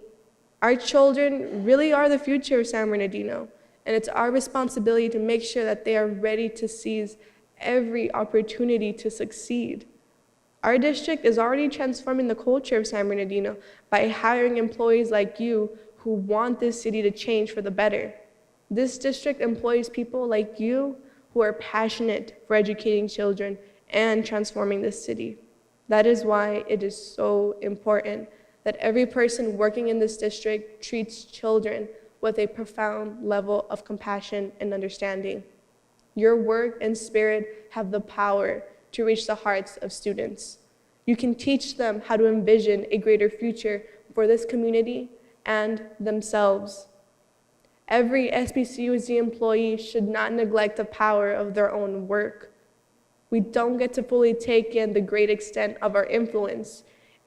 Our children really are the future of San Bernardino, and it's our responsibility to make sure that they are ready to seize every opportunity to succeed. Our district is already transforming the culture of San Bernardino by hiring employees like you who want this city to change for the better. This district employs people like you who are passionate for educating children and transforming this city. That is why it is so important that every person working in this district treats children with a profound level of compassion and understanding. Your work and spirit have the power to reach the hearts of students. You can teach them how to envision a greater future for this community and themselves. Every SBCUSD employee should not neglect the power of their own work. We don't get to fully take in the great extent of our influence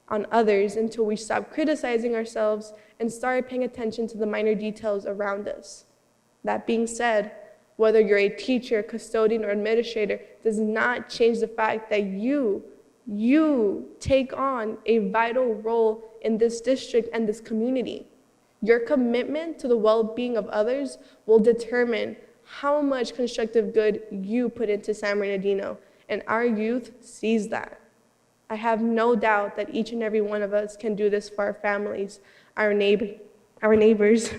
on others until we stop criticizing ourselves and start paying attention to the minor details around us. That being said, whether you're a teacher, custodian, or administrator does not change the fact that you take on a vital role in this district and this community. Your commitment to the well-being of others will determine how much constructive good you put into San Bernardino, and our youth sees that. I have no doubt that each and every one of us can do this for our families, our neighbors,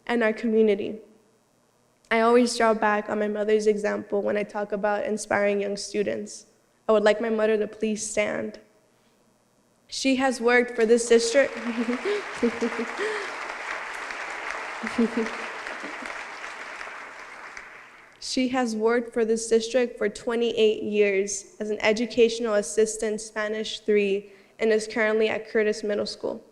and our community. I always draw back on my mother's example when I talk about inspiring young students. I would like my mother to please stand. She has worked for this district. She has worked for this district for 28 years as an educational assistant Spanish 3 and is currently at Curtis Middle School.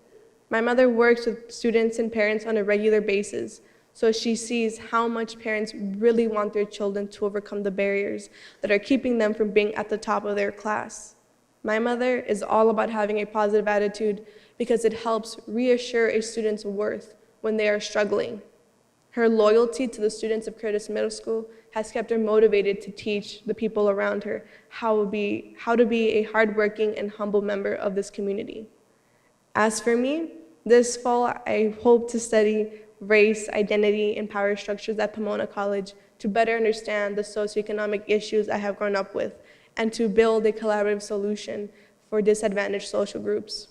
My mother works with students and parents on a regular basis, so she sees how much parents really want their children to overcome the barriers that are keeping them from being at the top of their class. My mother is all about having a positive attitude because it helps reassure a student's worth when they are struggling. Her loyalty to the students of Curtis Middle School has kept her motivated to teach the people around her how to be a hardworking and humble member of this community. As for me, this fall I hope to study race, identity, and power structures at Pomona College to better understand the socioeconomic issues I have grown up with and to build a collaborative solution for disadvantaged social groups.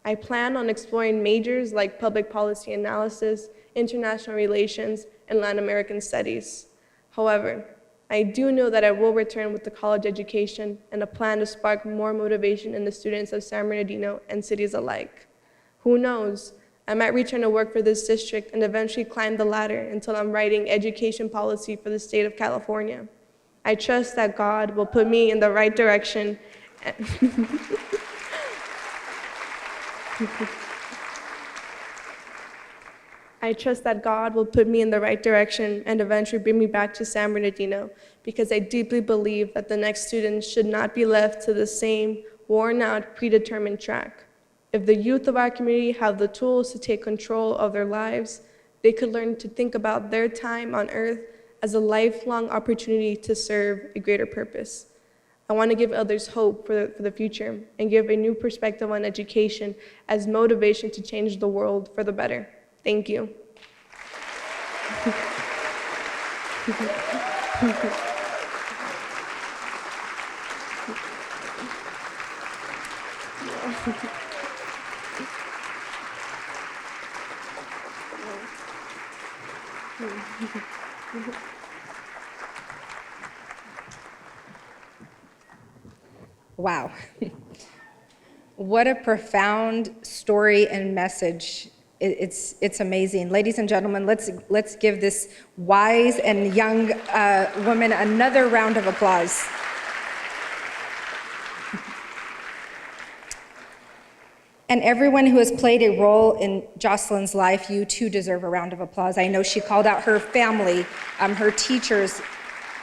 I plan on exploring majors like public policy analysis, international relations, and Latin American studies. However, I do know that I will return with the college education and a plan to spark more motivation in the students of San Bernardino and cities alike. Who knows? I might return to work for this district and eventually climb the ladder until I'm writing education policy for the state of California. I trust that God will put me in the right direction. I trust that God will put me in the right direction and eventually bring me back to San Bernardino because I deeply believe that the next student should not be left to the same worn-out, predetermined track. If the youth of our community have the tools to take control of their lives, they could learn to think about their time on earth as a lifelong opportunity to serve a greater purpose. I want to give others hope for the future and give a new perspective on education as motivation to change the world for the better. Thank you. Wow. What a profound story and message. It's amazing. Ladies and gentlemen, let's give this wise and young woman another round of applause. And everyone who has played a role in Jocelyn's life, you too deserve a round of applause. I know she called out her family, her teachers.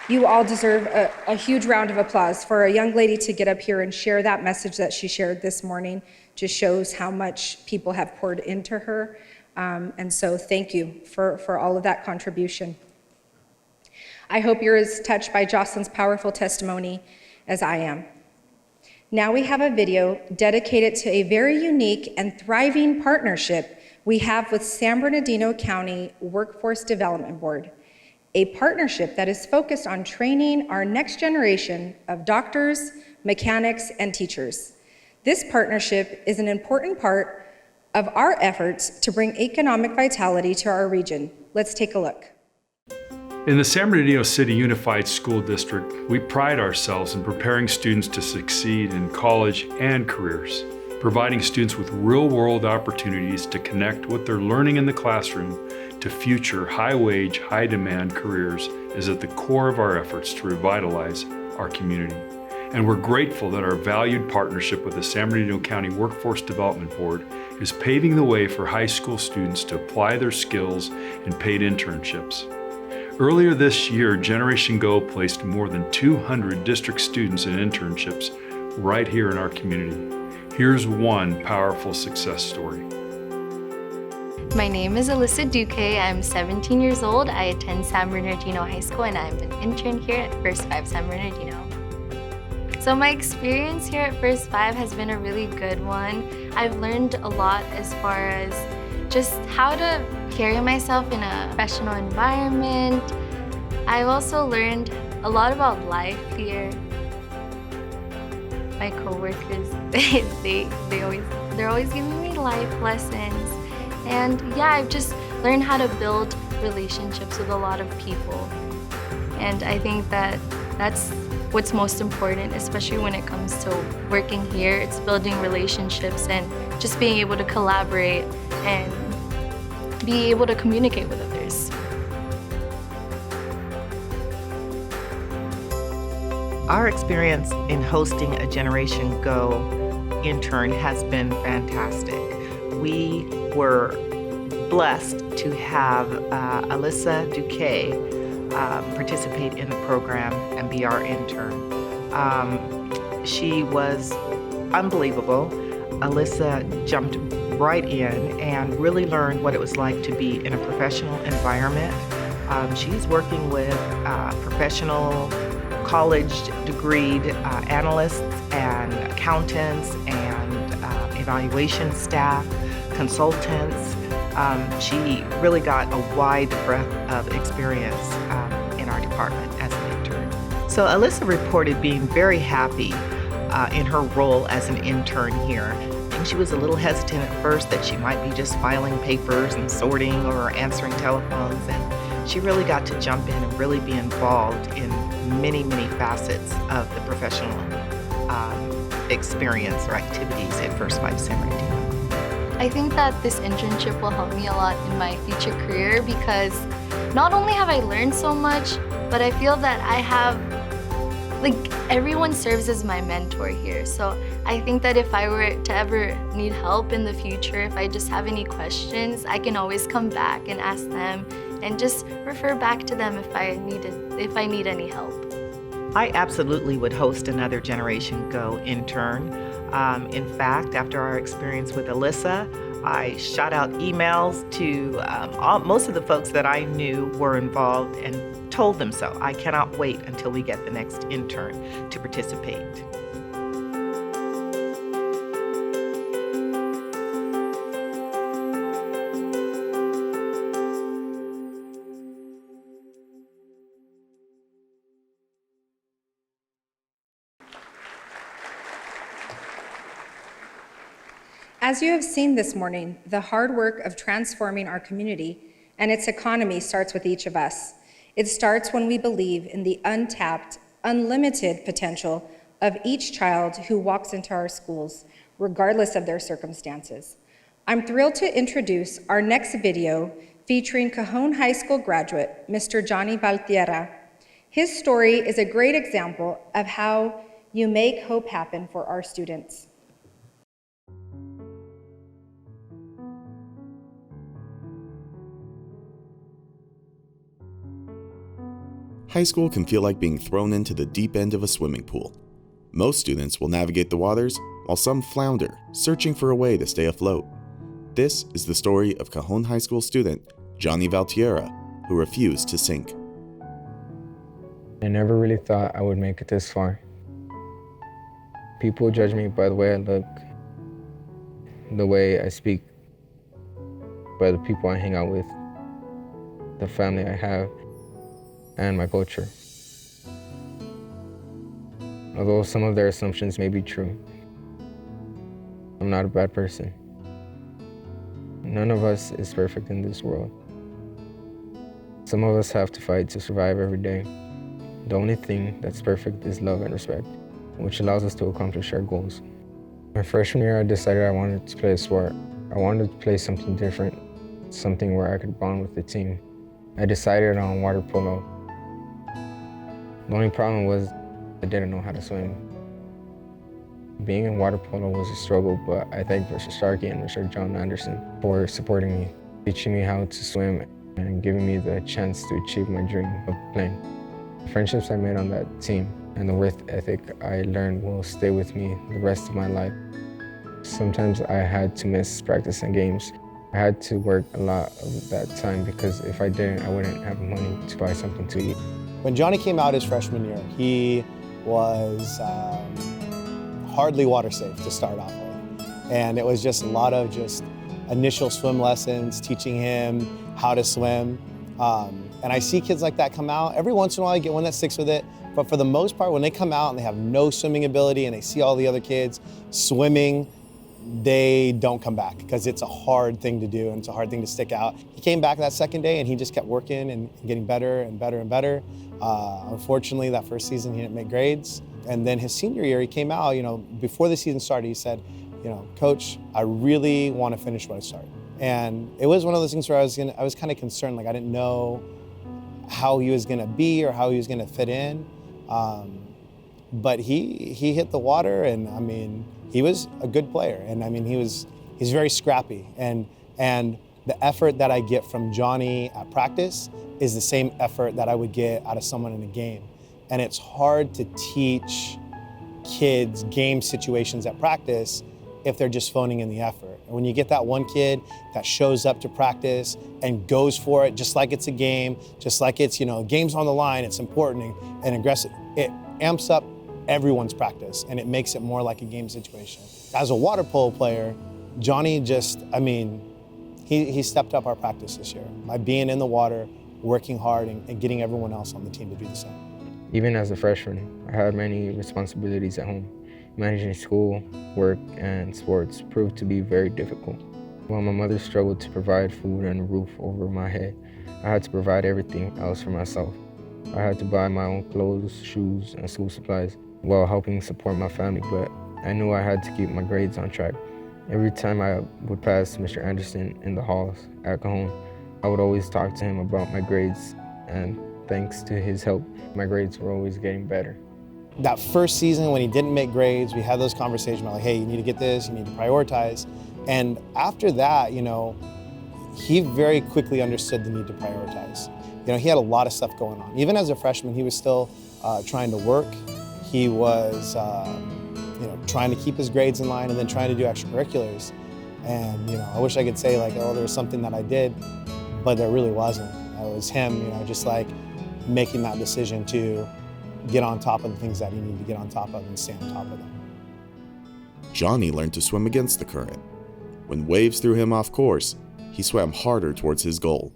You all deserve a huge round of applause. For a young lady to get up here and share that message that she shared this morning just shows how much people have poured into her. And so thank you for all of that contribution. I hope you're as touched by Jocelyn's powerful testimony as I am. Now we have a video dedicated to a very unique and thriving partnership we have with San Bernardino County Workforce Development Board, a partnership that is focused on training our next generation of doctors, mechanics, and teachers. This partnership is an important part of our efforts to bring economic vitality to our region. Let's take a look. In the San Bernardino City Unified School District, we pride ourselves in preparing students to succeed in college and careers. Providing students with real-world opportunities to connect what they're learning in the classroom to future high-wage, high-demand careers is at the core of our efforts to revitalize our community. And we're grateful that our valued partnership with the San Bernardino County Workforce Development Board is paving the way for high school students to apply their skills in paid internships. Earlier this year, Generation Go placed more than 200 district students in internships right here in our community. Here's one powerful success story. My name is Alyssa Duque. I'm 17 years old. I attend San Bernardino High School and I'm an intern here at First 5 San Bernardino. So my experience here at First 5 has been a really good one. I've learned a lot as far as just how to carry myself in a professional environment. I've also learned a lot about life here. my coworkers, they're always giving me life lessons. And yeah, I've just learned how to build relationships with a lot of people. And I think that that's what's most important, especially when it comes to working here. It's building relationships and just being able to collaborate and be able to communicate with others. Our experience in hosting a Generation Go intern has been fantastic. We were blessed to have Alyssa Duque participate in the program and be our intern. She was unbelievable. Alyssa jumped right in and really learned what it was like to be in a professional environment. She's working with professional college degreed analysts and accountants and evaluation staff, consultants. She really got a wide breadth of experience in our department as an intern. So Alyssa reported being very happy in her role as an intern here. I think she was a little hesitant at first that she might be just filing papers and sorting or answering telephones, and she really got to jump in and really be involved in many, many facets of the professional experience or activities at First 5 San Bernardino. I think that this internship will help me a lot in my future career because not only have I learned so much, but I feel that I have, everyone serves as my mentor here. So I think that if I were to ever need help in the future, if I just have any questions, I can always come back and ask them and just refer back to them if I need any help. I absolutely would host another Generation Go intern. In fact, after our experience with Alyssa, I shot out emails to most of the folks that I knew were involved and told them so. I cannot wait until we get the next intern to participate. As you have seen this morning, the hard work of transforming our community and its economy starts with each of us. It starts when we believe in the untapped, unlimited potential of each child who walks into our schools, regardless of their circumstances. I'm thrilled to introduce our next video featuring Cajon High School graduate, Mr. Johnny Valtierra. His story is a great example of how you make hope happen for our students. High school can feel like being thrown into the deep end of a swimming pool. Most students will navigate the waters, while some flounder, searching for a way to stay afloat. This is the story of Cajon High School student Johnny Valtierra, who refused to sink. I never really thought I would make it this far. People judge me by the way I look, the way I speak, by the people I hang out with, the family I have, and my culture. Although some of their assumptions may be true, I'm not a bad person. None of us is perfect in this world. Some of us have to fight to survive every day. The only thing that's perfect is love and respect, which allows us to accomplish our goals. My freshman year, I decided I wanted to play a sport. I wanted to play something different, something where I could bond with the team. I decided on water polo. The only problem was I didn't know how to swim. Being in water polo was a struggle, but I thank Mr. Starkey and Mr. John Anderson for supporting me, teaching me how to swim, and giving me the chance to achieve my dream of playing. The friendships I made on that team and the work ethic I learned will stay with me the rest of my life. Sometimes I had to miss practice and games. I had to work a lot of that time because if I didn't, I wouldn't have money to buy something to eat. When Johnny came out his freshman year, he was hardly water safe to start off with. And it was just a lot of initial swim lessons, teaching him how to swim. And I see kids like that come out. Every once in a while I get one that sticks with it, But for the most part, when they come out and they have no swimming ability and they see all the other kids swimming, they don't come back because it's a hard thing to do and it's a hard thing to stick out. He came back that second day and he just kept working and getting better and better and better. Unfortunately, that first season he didn't make grades. And then his senior year, he came out, before the season started, he said, Coach, I really want to finish what I started. And it was one of those things where I was kind of concerned, like I didn't know how he was going to be or how he was going to fit in. But he hit the water, and I mean, he was a good player, and I mean, he's very scrappy, and the effort that I get from Johnny at practice is the same effort that I would get out of someone in a game. And it's hard to teach kids game situations at practice if they're just phoning in the effort. And when you get that one kid that shows up to practice and goes for it just like it's a game, just like it's, game's on the line, it's important and aggressive, it amps up everyone's practice and it makes it more like a game situation. As a water polo player, Johnny he stepped up our practice this year by being in the water, working hard and getting everyone else on the team to do the same. Even as a freshman, I had many responsibilities at home. Managing school, work, and sports proved to be very difficult. While my mother struggled to provide food and a roof over my head, I had to provide everything else for myself. I had to buy my own clothes, shoes, and school supplies while helping support my family, but I knew I had to keep my grades on track. Every time I would pass Mr. Anderson in the halls at Cajon, I would always talk to him about my grades, and thanks to his help, my grades were always getting better. That first season when he didn't make grades, we had those conversations about like, hey, you need to get this, you need to prioritize. And after that, he very quickly understood the need to prioritize. He had a lot of stuff going on. Even as a freshman, he was still trying to work. He was, trying to keep his grades in line and then trying to do extracurriculars. And, I wish I could say like, oh, there's something that I did, but there really wasn't. It was him, just like making that decision to get on top of the things that he needed to get on top of and stay on top of them. Johnny learned to swim against the current. When waves threw him off course, he swam harder towards his goal.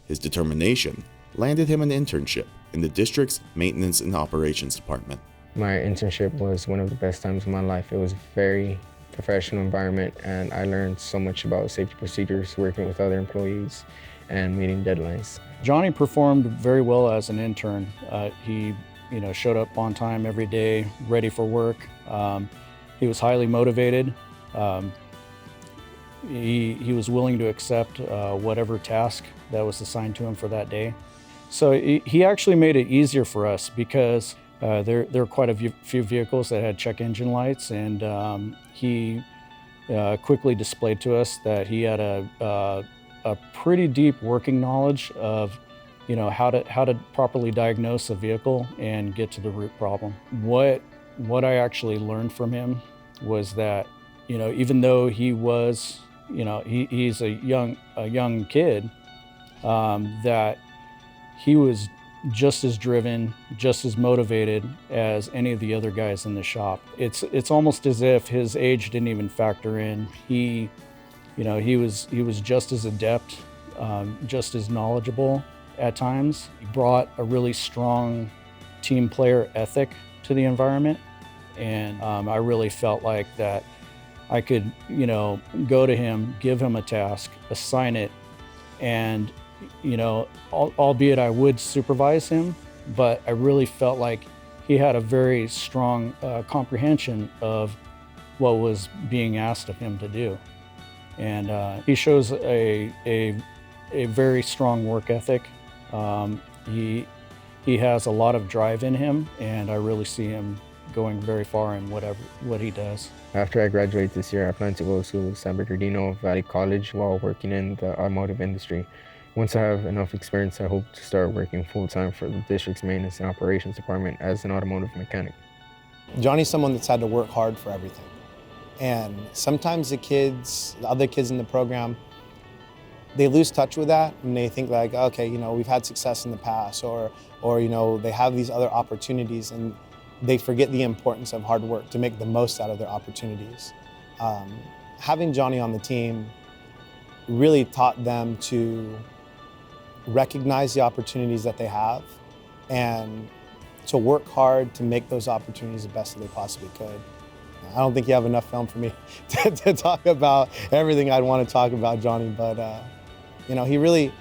His determination landed him an internship in the district's Maintenance and Operations Department. My internship was one of the best times of my life. It was a very professional environment, and I learned so much about safety procedures, working with other employees, and meeting deadlines. Johnny performed very well as an intern. He showed up on time every day, ready for work. He was highly motivated. He was willing to accept whatever task that was assigned to him for that day. So he actually made it easier for us because there were quite a few vehicles that had check engine lights, and he quickly displayed to us that he had a pretty deep working knowledge of how to properly diagnose a vehicle and get to the root problem. What I actually learned from him was that, even though he was, he's a young kid, that he was just as driven, just as motivated as any of the other guys in the shop. It's almost as if his age didn't even factor in. He was just as adept, just as knowledgeable at times. He brought a really strong team player ethic to the environment, and I really felt like that I could, go to him, give him a task, assign it, and, albeit I would supervise him, but I really felt like he had a very strong comprehension of what was being asked of him to do. And he shows a very strong work ethic. He has a lot of drive in him, and I really see him going very far in what he does. After I graduate this year, I plan to go to San Bernardino Valley College while working in the automotive industry. Once I have enough experience, I hope to start working full-time for the district's Maintenance and Operations Department as an automotive mechanic. Johnny's someone that's had to work hard for everything. And sometimes the other kids in the program, they lose touch with that and they think like, okay, we've had success in the past, or they have these other opportunities and they forget the importance of hard work to make the most out of their opportunities. Having Johnny on the team really taught them to recognize the opportunities that they have and to work hard to make those opportunities the best that they possibly could. I don't think you have enough film for me to talk about everything I'd want to talk about Johnny, but you know, he really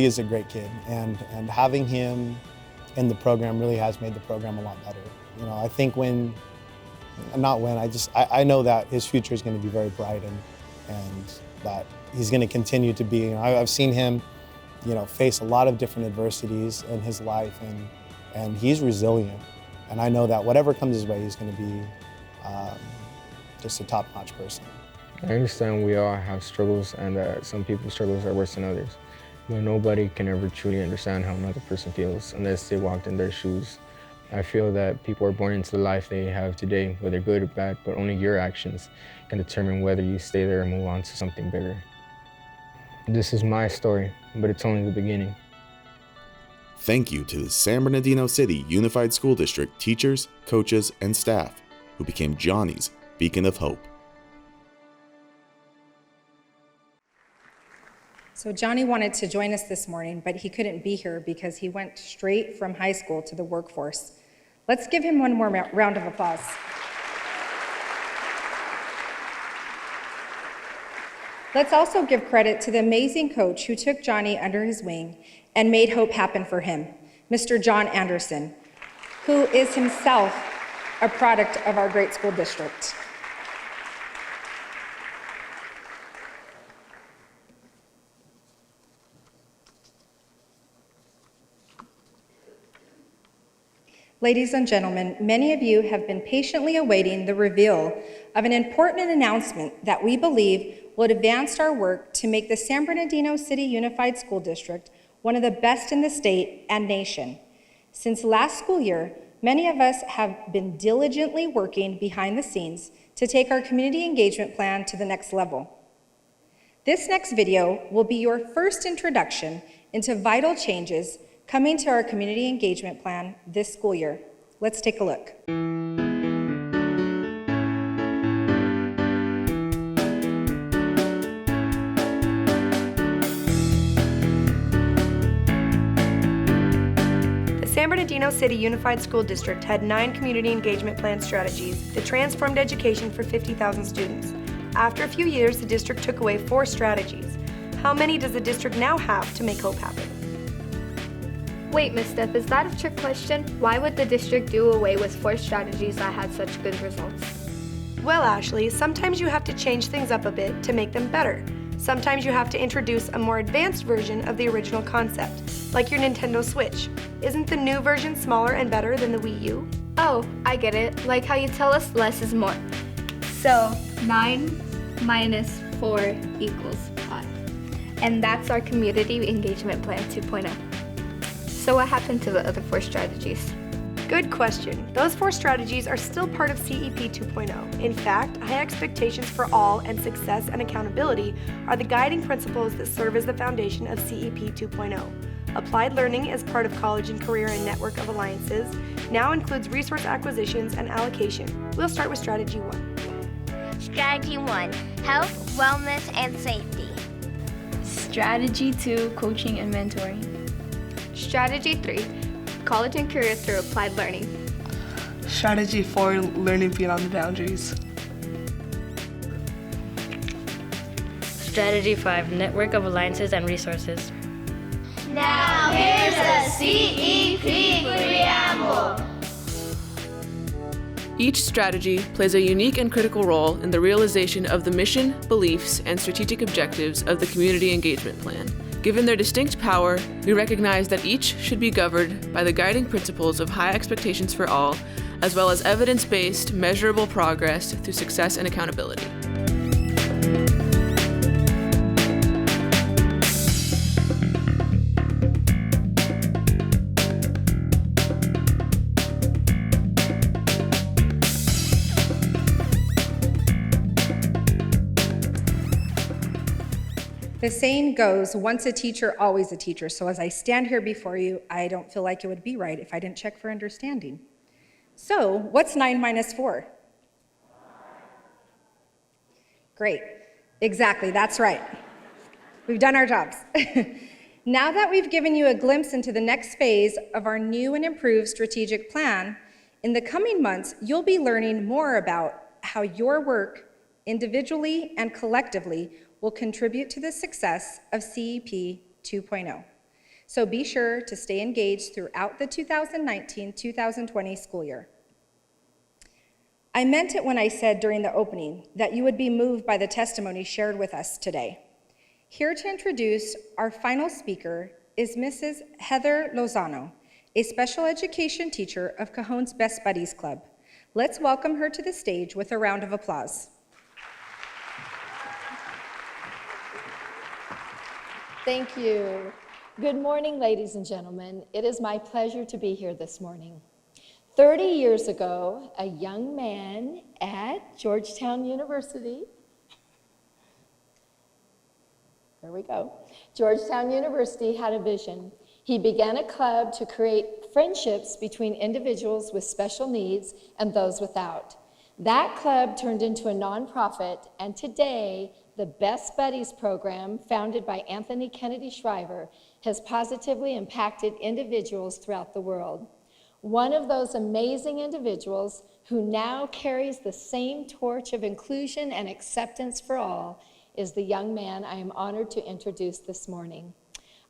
is a great kid, and having him in the program really has made the program a lot better. You know, I think I know that his future is going to be very bright, and that he's going to continue to be. You know, I've seen him, you know, face a lot of different adversities in his life, and he's resilient. And I know that whatever comes his way, he's going to be just a top-notch person. I understand we all have struggles, and that some people's struggles are worse than others. But nobody can ever truly understand how another person feels unless they walked in their shoes. I feel that people are born into the life they have today, whether good or bad, but only your actions can determine whether you stay there or move on to something bigger. This is my story, but it's only the beginning. Thank you to the San Bernardino City Unified School District teachers, coaches, and staff who became Johnny's beacon of hope. So Johnny wanted to join us this morning, but he couldn't be here because he went straight from high school to the workforce. Let's give him one more round of applause. Let's also give credit to the amazing coach who took Johnny under his wing and made hope happen for him, Mr. John Anderson, who is himself a product of our great school district. Ladies and gentlemen, many of you have been patiently awaiting the reveal of an important announcement that we believe will advance our work to make the San Bernardino City Unified School District one of the best in the state and nation. Since last school year, many of us have been diligently working behind the scenes to take our community engagement plan to the next level. This next video will be your first introduction into vital changes coming to our community engagement plan this school year. Let's take a look. The San Bernardino City Unified School District had 9 community engagement plan strategies that transformed education for 50,000 students. After a few years, the district took away 4 strategies. How many does the district now have to make hope happen? Wait, Ms. Steph, is that a trick question? Why would the district do away with 4 strategies that had such good results? Well, Ashley, sometimes you have to change things up a bit to make them better. Sometimes you have to introduce a more advanced version of the original concept, like your Nintendo Switch. Isn't the new version smaller and better than the Wii U? Oh, I get it. Like how you tell us less is more. So 9 minus 4 equals 5. And that's our community engagement plan 2.0. So what happened to the other 4 strategies? Good question. Those 4 strategies are still part of CEP 2.0. In fact, high expectations for all and success and accountability are the guiding principles that serve as the foundation of CEP 2.0. Applied learning as part of college and career and network of alliances now includes resource acquisitions and allocation. We'll start with strategy 1. Strategy 1, health, wellness, and safety. Strategy 2, coaching and mentoring. Strategy 3, college and career through applied learning. Strategy 4, learning beyond the boundaries. Strategy 5, network of alliances and resources. Now here's a CEP preamble. Each strategy plays a unique and critical role in the realization of the mission, beliefs, and strategic objectives of the Community Engagement Plan. Given their distinct power, we recognize that each should be governed by the guiding principles of high expectations for all, as well as evidence-based, measurable progress through success and accountability. The saying goes, once a teacher, always a teacher. So as I stand here before you, I don't feel like it would be right if I didn't check for understanding. So what's 9 minus 4? Great. Exactly, that's right. We've done our jobs. Now that we've given you a glimpse into the next phase of our new and improved strategic plan, in the coming months, you'll be learning more about how your work, individually and collectively, will contribute to the success of CEP 2.0. So be sure to stay engaged throughout the 2019-2020 school year. I meant it when I said during the opening that you would be moved by the testimony shared with us today. Here to introduce our final speaker is Mrs. Heather Lozano, a special education teacher of Cajon's Best Buddies Club. Let's welcome her to the stage with a round of applause. Thank you. Good morning, ladies and gentlemen. It is my pleasure to be here this morning. 30 years ago, a young man at Georgetown University, there we go, Georgetown University had a vision. He began a club to create friendships between individuals with special needs and those without. That club turned into a nonprofit, and today, the Best Buddies program, founded by Anthony Kennedy Shriver, has positively impacted individuals throughout the world. One of those amazing individuals who now carries the same torch of inclusion and acceptance for all is the young man I am honored to introduce this morning.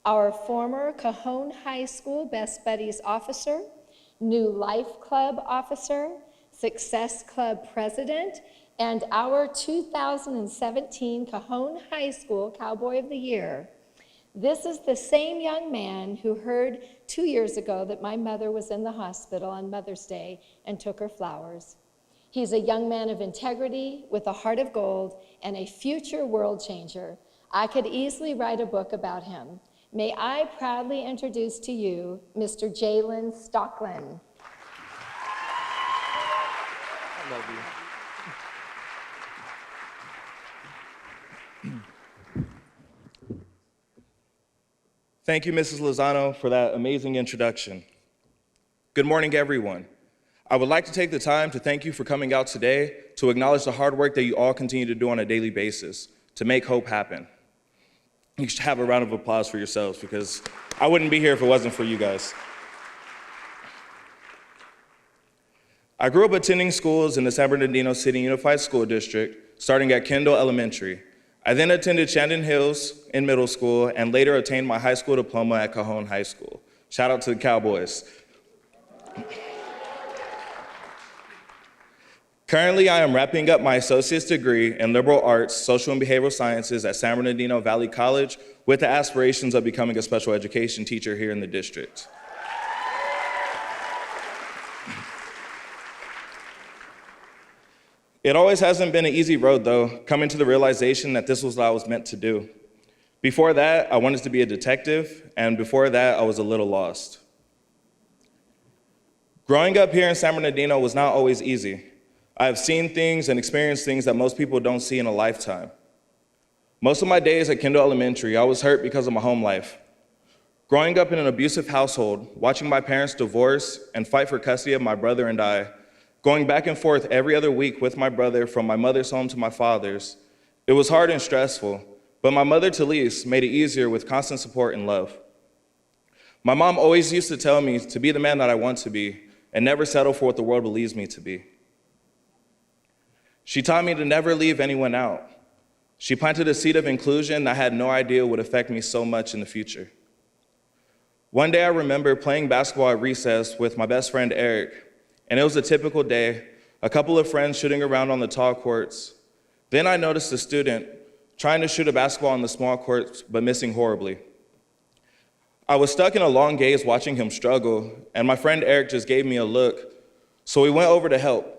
Our former Cajon High School Best Buddies officer, New Life Club officer, Success Club president, and our 2017 Cajon High School Cowboy of the Year. This is the same young man who heard 2 years ago that my mother was in the hospital on Mother's Day and took her flowers. He's a young man of integrity with a heart of gold and a future world changer. I could easily write a book about him. May I proudly introduce to you Mr. Jalen Stocklin. I love you. Thank you, Mrs. Lozano, for that amazing introduction. Good morning, everyone. I would like to take the time to thank you for coming out today to acknowledge the hard work that you all continue to do on a daily basis to make hope happen. You should have a round of applause for yourselves because I wouldn't be here if it wasn't for you guys. I grew up attending schools in the San Bernardino City Unified School District, starting at Kendall Elementary. I then attended Shandon Hills in middle school and later attained my high school diploma at Cajon High School. Shout out to the Cowboys. Currently, I am wrapping up my associate's degree in liberal arts, social and behavioral sciences at San Bernardino Valley College with the aspirations of becoming a special education teacher here in the district. It always hasn't been an easy road, though, coming to the realization that this was what I was meant to do. Before that, I wanted to be a detective, and before that, I was a little lost. Growing up here in San Bernardino was not always easy. I have seen things and experienced things that most people don't see in a lifetime. Most of my days at Kendall Elementary, I was hurt because of my home life. Growing up in an abusive household, watching my parents divorce and fight for custody of my brother and I, going back and forth every other week with my brother from my mother's home to my father's, it was hard and stressful, but my mother, Talise, made it easier with constant support and love. My mom always used to tell me to be the man that I want to be and never settle for what the world believes me to be. She taught me to never leave anyone out. She planted a seed of inclusion that I had no idea would affect me so much in the future. One day I remember playing basketball at recess with my best friend, Eric, and it was a typical day, a couple of friends shooting around on the tall courts. Then I noticed a student trying to shoot a basketball on the small courts, but missing horribly. I was stuck in a long gaze watching him struggle, and my friend Eric just gave me a look, so we went over to help.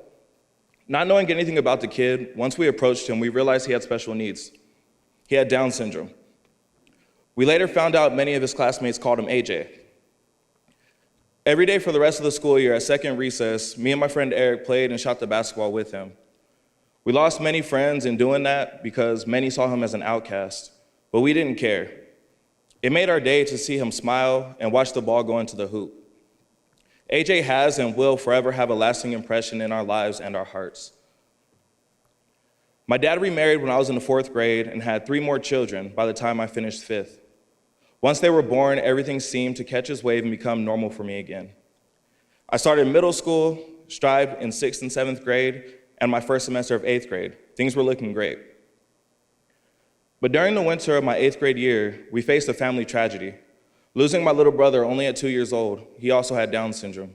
Not knowing anything about the kid, once we approached him, we realized he had special needs. He had Down syndrome. We later found out many of his classmates called him AJ. Every day for the rest of the school year at second recess, me and my friend Eric played and shot the basketball with him. We lost many friends in doing that because many saw him as an outcast, but we didn't care. It made our day to see him smile and watch the ball go into the hoop. AJ has and will forever have a lasting impression in our lives and our hearts. My dad remarried when I was in the 4th grade and had 3 more children by the time I finished 5th. Once they were born, everything seemed to catch its wave and become normal for me again. I started middle school, strived in 6th and 7th grade, and my first semester of 8th grade. Things were looking great. But during the winter of my 8th grade year, we faced a family tragedy. Losing my little brother only at 2 years old, he also had Down syndrome.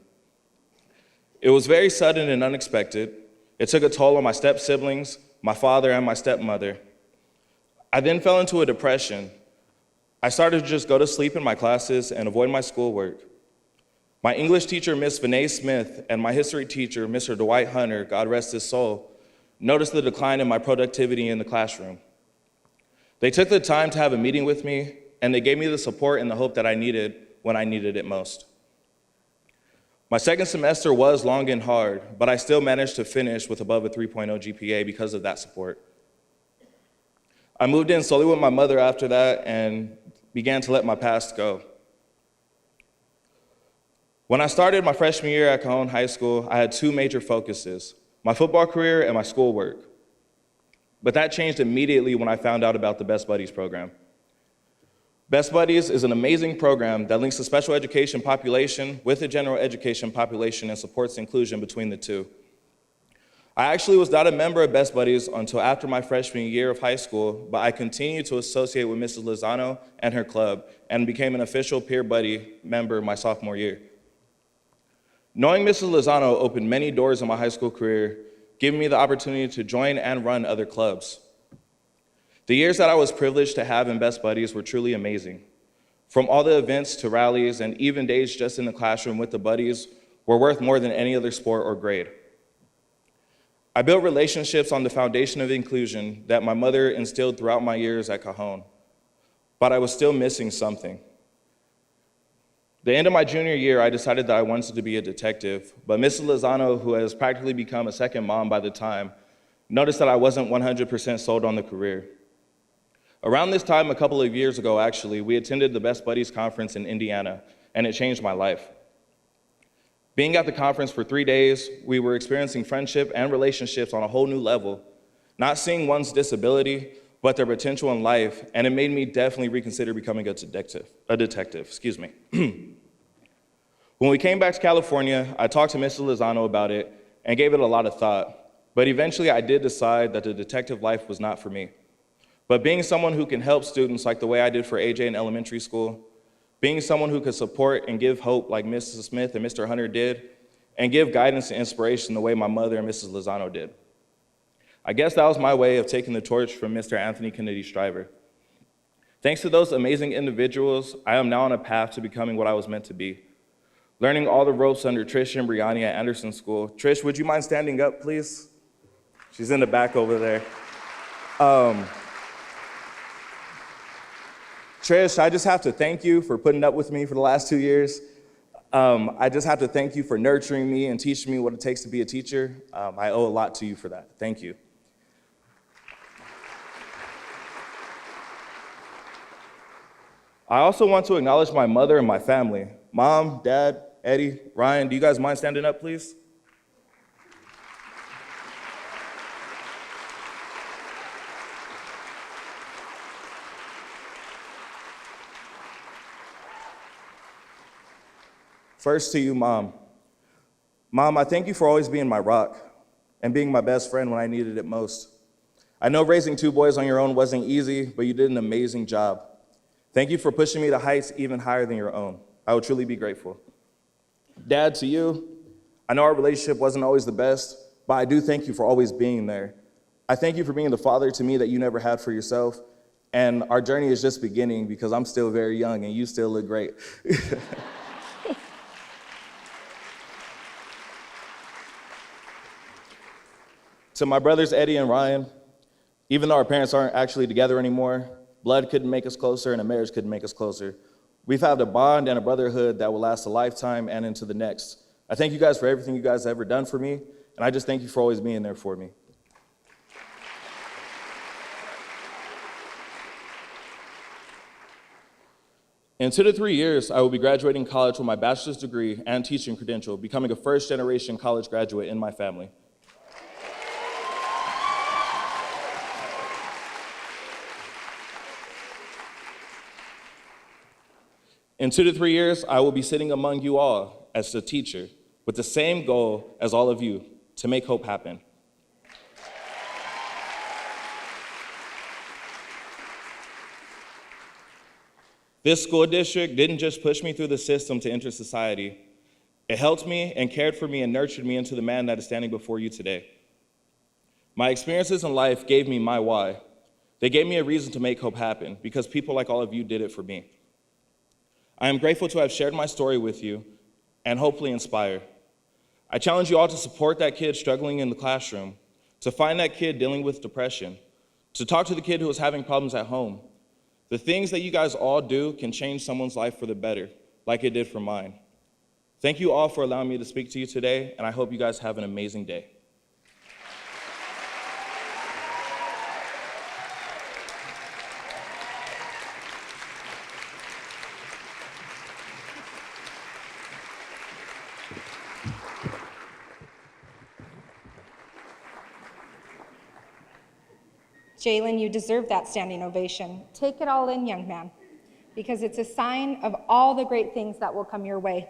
It was very sudden and unexpected. It took a toll on my step-siblings, my father, and my stepmother. I then fell into a depression. I started to just go to sleep in my classes and avoid my schoolwork. My English teacher, Miss Vinay Smith, and my history teacher, Mr. Dwight Hunter, God rest his soul, noticed the decline in my productivity in the classroom. They took the time to have a meeting with me, and they gave me the support and the hope that I needed when I needed it most. My second semester was long and hard, but I still managed to finish with above a 3.0 GPA because of that support. I moved in slowly with my mother after that and began to let my past go. When I started my freshman year at Cajon High School, I had two major focuses, my football career and my schoolwork. But that changed immediately when I found out about the Best Buddies program. Best Buddies is an amazing program that links the special education population with the general education population and supports inclusion between the two. I actually was not a member of Best Buddies until after my freshman year of high school, but I continued to associate with Mrs. Lozano and her club and became an official peer buddy member my sophomore year. Knowing Mrs. Lozano opened many doors in my high school career, giving me the opportunity to join and run other clubs. The years that I was privileged to have in Best Buddies were truly amazing. From all the events to rallies and even days just in the classroom with the buddies were worth more than any other sport or grade. I built relationships on the foundation of inclusion that my mother instilled throughout my years at Cajon, but I was still missing something. The end of my junior year, I decided that I wanted to be a detective, but Mrs. Lozano, who has practically become a second mom by the time, noticed that I wasn't 100% sold on the career. Around this time, a couple of years ago, actually, we attended the Best Buddies conference in Indiana, and it changed my life. Being at the conference for 3 days, we were experiencing friendship and relationships on a whole new level, not seeing one's disability, but their potential in life, and it made me definitely reconsider becoming a detective. When we came back to California, I talked to Mrs. Lozano about it and gave it a lot of thought, but eventually I did decide that the detective life was not for me. But being someone who can help students like the way I did for AJ in elementary school, being someone who could support and give hope like Mrs. Smith and Mr. Hunter did, and give guidance and inspiration the way my mother and Mrs. Lozano did. I guess that was my way of taking the torch from Mr. Anthony Kennedy Shriver. Thanks to those amazing individuals, I am now on a path to becoming what I was meant to be. Learning all the ropes under Trish and Brianni at Anderson School. Trish, would you mind standing up, please? She's in the back over there. Trish, I just have to thank you for putting up with me for the last 2 years. I just have to thank you for nurturing me and teaching me what it takes to be a teacher. I owe a lot to you for that. Thank you. I also want to acknowledge my mother and my family. Mom, Dad, Eddie, Ryan, do you guys mind standing up, please? First to you, Mom. Mom, I thank you for always being my rock and being my best friend when I needed it most. I know raising 2 boys on your own wasn't easy, but you did an amazing job. Thank you for pushing me to heights even higher than your own. I will truly be grateful. Dad, to you, I know our relationship wasn't always the best, but I do thank you for always being there. I thank you for being the father to me that you never had for yourself, and our journey is just beginning because I'm still very young and you still look great. To my brothers, Eddie and Ryan, even though our parents aren't actually together anymore, blood couldn't make us closer and a marriage couldn't make us closer. We've had a bond and a brotherhood that will last a lifetime and into the next. I thank you guys for everything you guys have ever done for me, and I just thank you for always being there for me. In 2 to 3 years, I will be graduating college with my bachelor's degree and teaching credential, becoming a first-generation college graduate in my family. In 2 to 3 years, I will be sitting among you all as a teacher with the same goal as all of you, to make hope happen. This school district didn't just push me through the system to enter society. It helped me and cared for me and nurtured me into the man that is standing before you today. My experiences in life gave me my why. They gave me a reason to make hope happen because people like all of you did it for me. I am grateful to have shared my story with you and hopefully inspire. I challenge you all to support that kid struggling in the classroom, to find that kid dealing with depression, to talk to the kid who is having problems at home. The things that you guys all do can change someone's life for the better, like it did for mine. Thank you all for allowing me to speak to you today, and I hope you guys have an amazing day. Jalen, you deserve that standing ovation. Take it all in, young man, because it's a sign of all the great things that will come your way.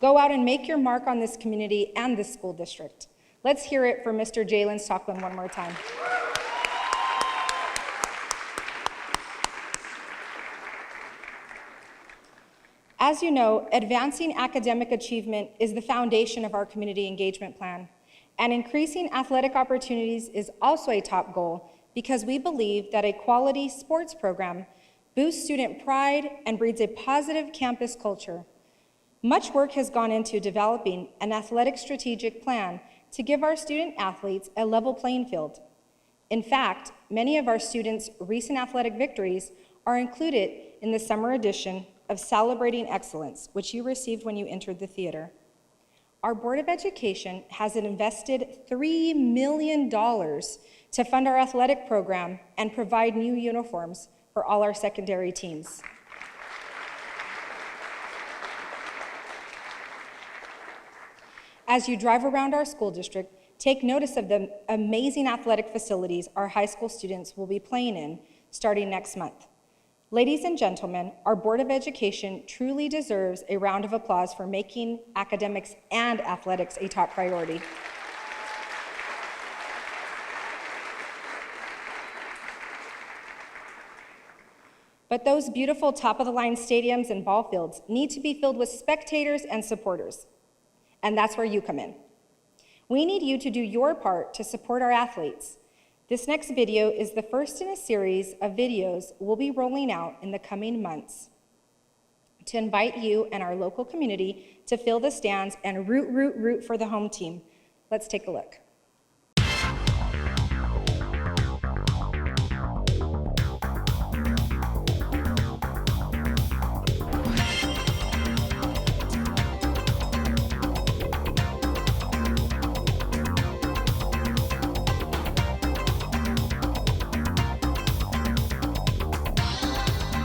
Go out and make your mark on this community and this school district. Let's hear it for Mr. Jalen Stockland one more time. As you know, advancing academic achievement is the foundation of our community engagement plan, and increasing athletic opportunities is also a top goal because we believe that a quality sports program boosts student pride and breeds a positive campus culture. Much work has gone into developing an athletic strategic plan to give our student athletes a level playing field. In fact, many of our students' recent athletic victories are included in the summer edition of Celebrating Excellence, which you received when you entered the theater. Our Board of Education has invested $3 million to fund our athletic program and provide new uniforms for all our secondary teams. As you drive around our school district, take notice of the amazing athletic facilities our high school students will be playing in starting next month. Ladies and gentlemen, our Board of Education truly deserves a round of applause for making academics and athletics a top priority. But those beautiful top-of-the-line stadiums and ball fields need to be filled with spectators and supporters, and that's where you come in. We need you to do your part to support our athletes. This next video is the first in a series of videos we'll be rolling out in the coming months to invite you and our local community to fill the stands and root for the home team. Let's take a look.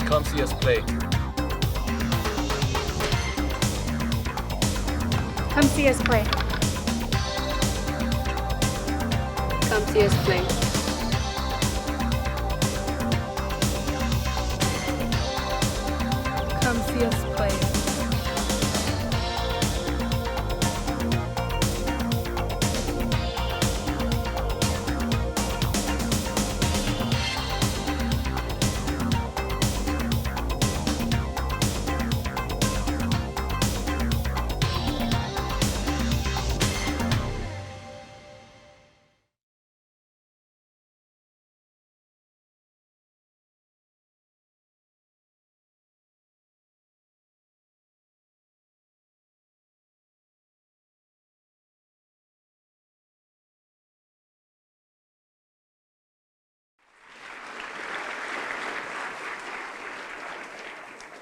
Come see us play. Come see us play. Come see us play. Come see us play.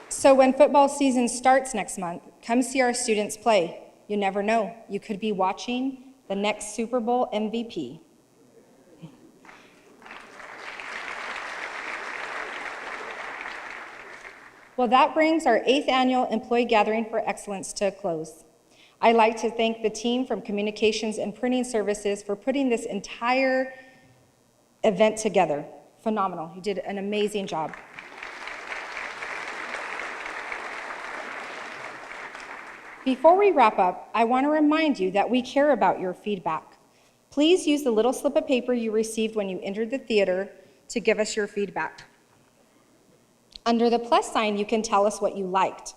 So when football season starts next month, come see our students play. You never know, you could be watching the next Super Bowl MVP. Well, that brings our 8th annual Employee Gathering for Excellence to a close. I'd like to thank the team from Communications and Printing Services for putting this entire event together. Phenomenal, you did an amazing job. Before we wrap up, I want to remind you that we care about your feedback. Please use the little slip of paper you received when you entered the theater to give us your feedback. Under the plus sign, you can tell us what you liked.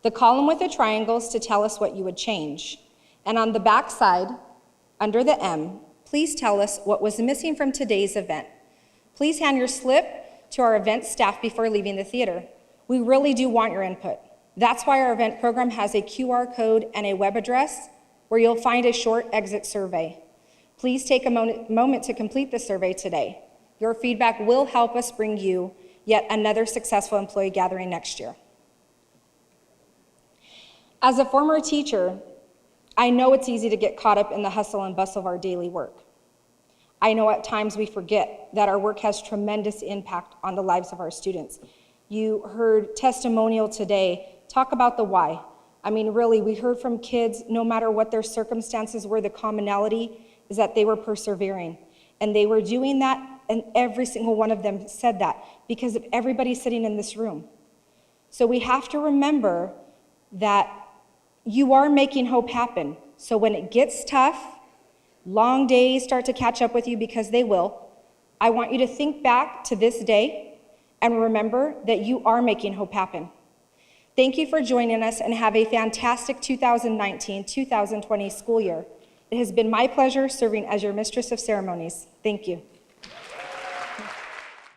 The column with the triangles to tell us what you would change. And on the back side, under the M, please tell us what was missing from today's event. Please hand your slip to our event staff before leaving the theater. We really do want your input. That's why our event program has a QR code and a web address where you'll find a short exit survey. Please take a moment to complete the survey today. Your feedback will help us bring you yet another successful employee gathering next year. As a former teacher, I know it's easy to get caught up in the hustle and bustle of our daily work. I know at times we forget that our work has tremendous impact on the lives of our students. You heard testimonial today talk about the why. I mean, really, we heard from kids, no matter what their circumstances were, the commonality is that they were persevering. And they were doing that, and every single one of them said that because of everybody sitting in this room. So we have to remember that you are making hope happen. So when it gets tough, long days start to catch up with you, because they will, I want you to think back to this day and remember that you are making hope happen. Thank you for joining us, and have a fantastic 2019-2020 school year. It has been my pleasure serving as your Mistress of Ceremonies. Thank you.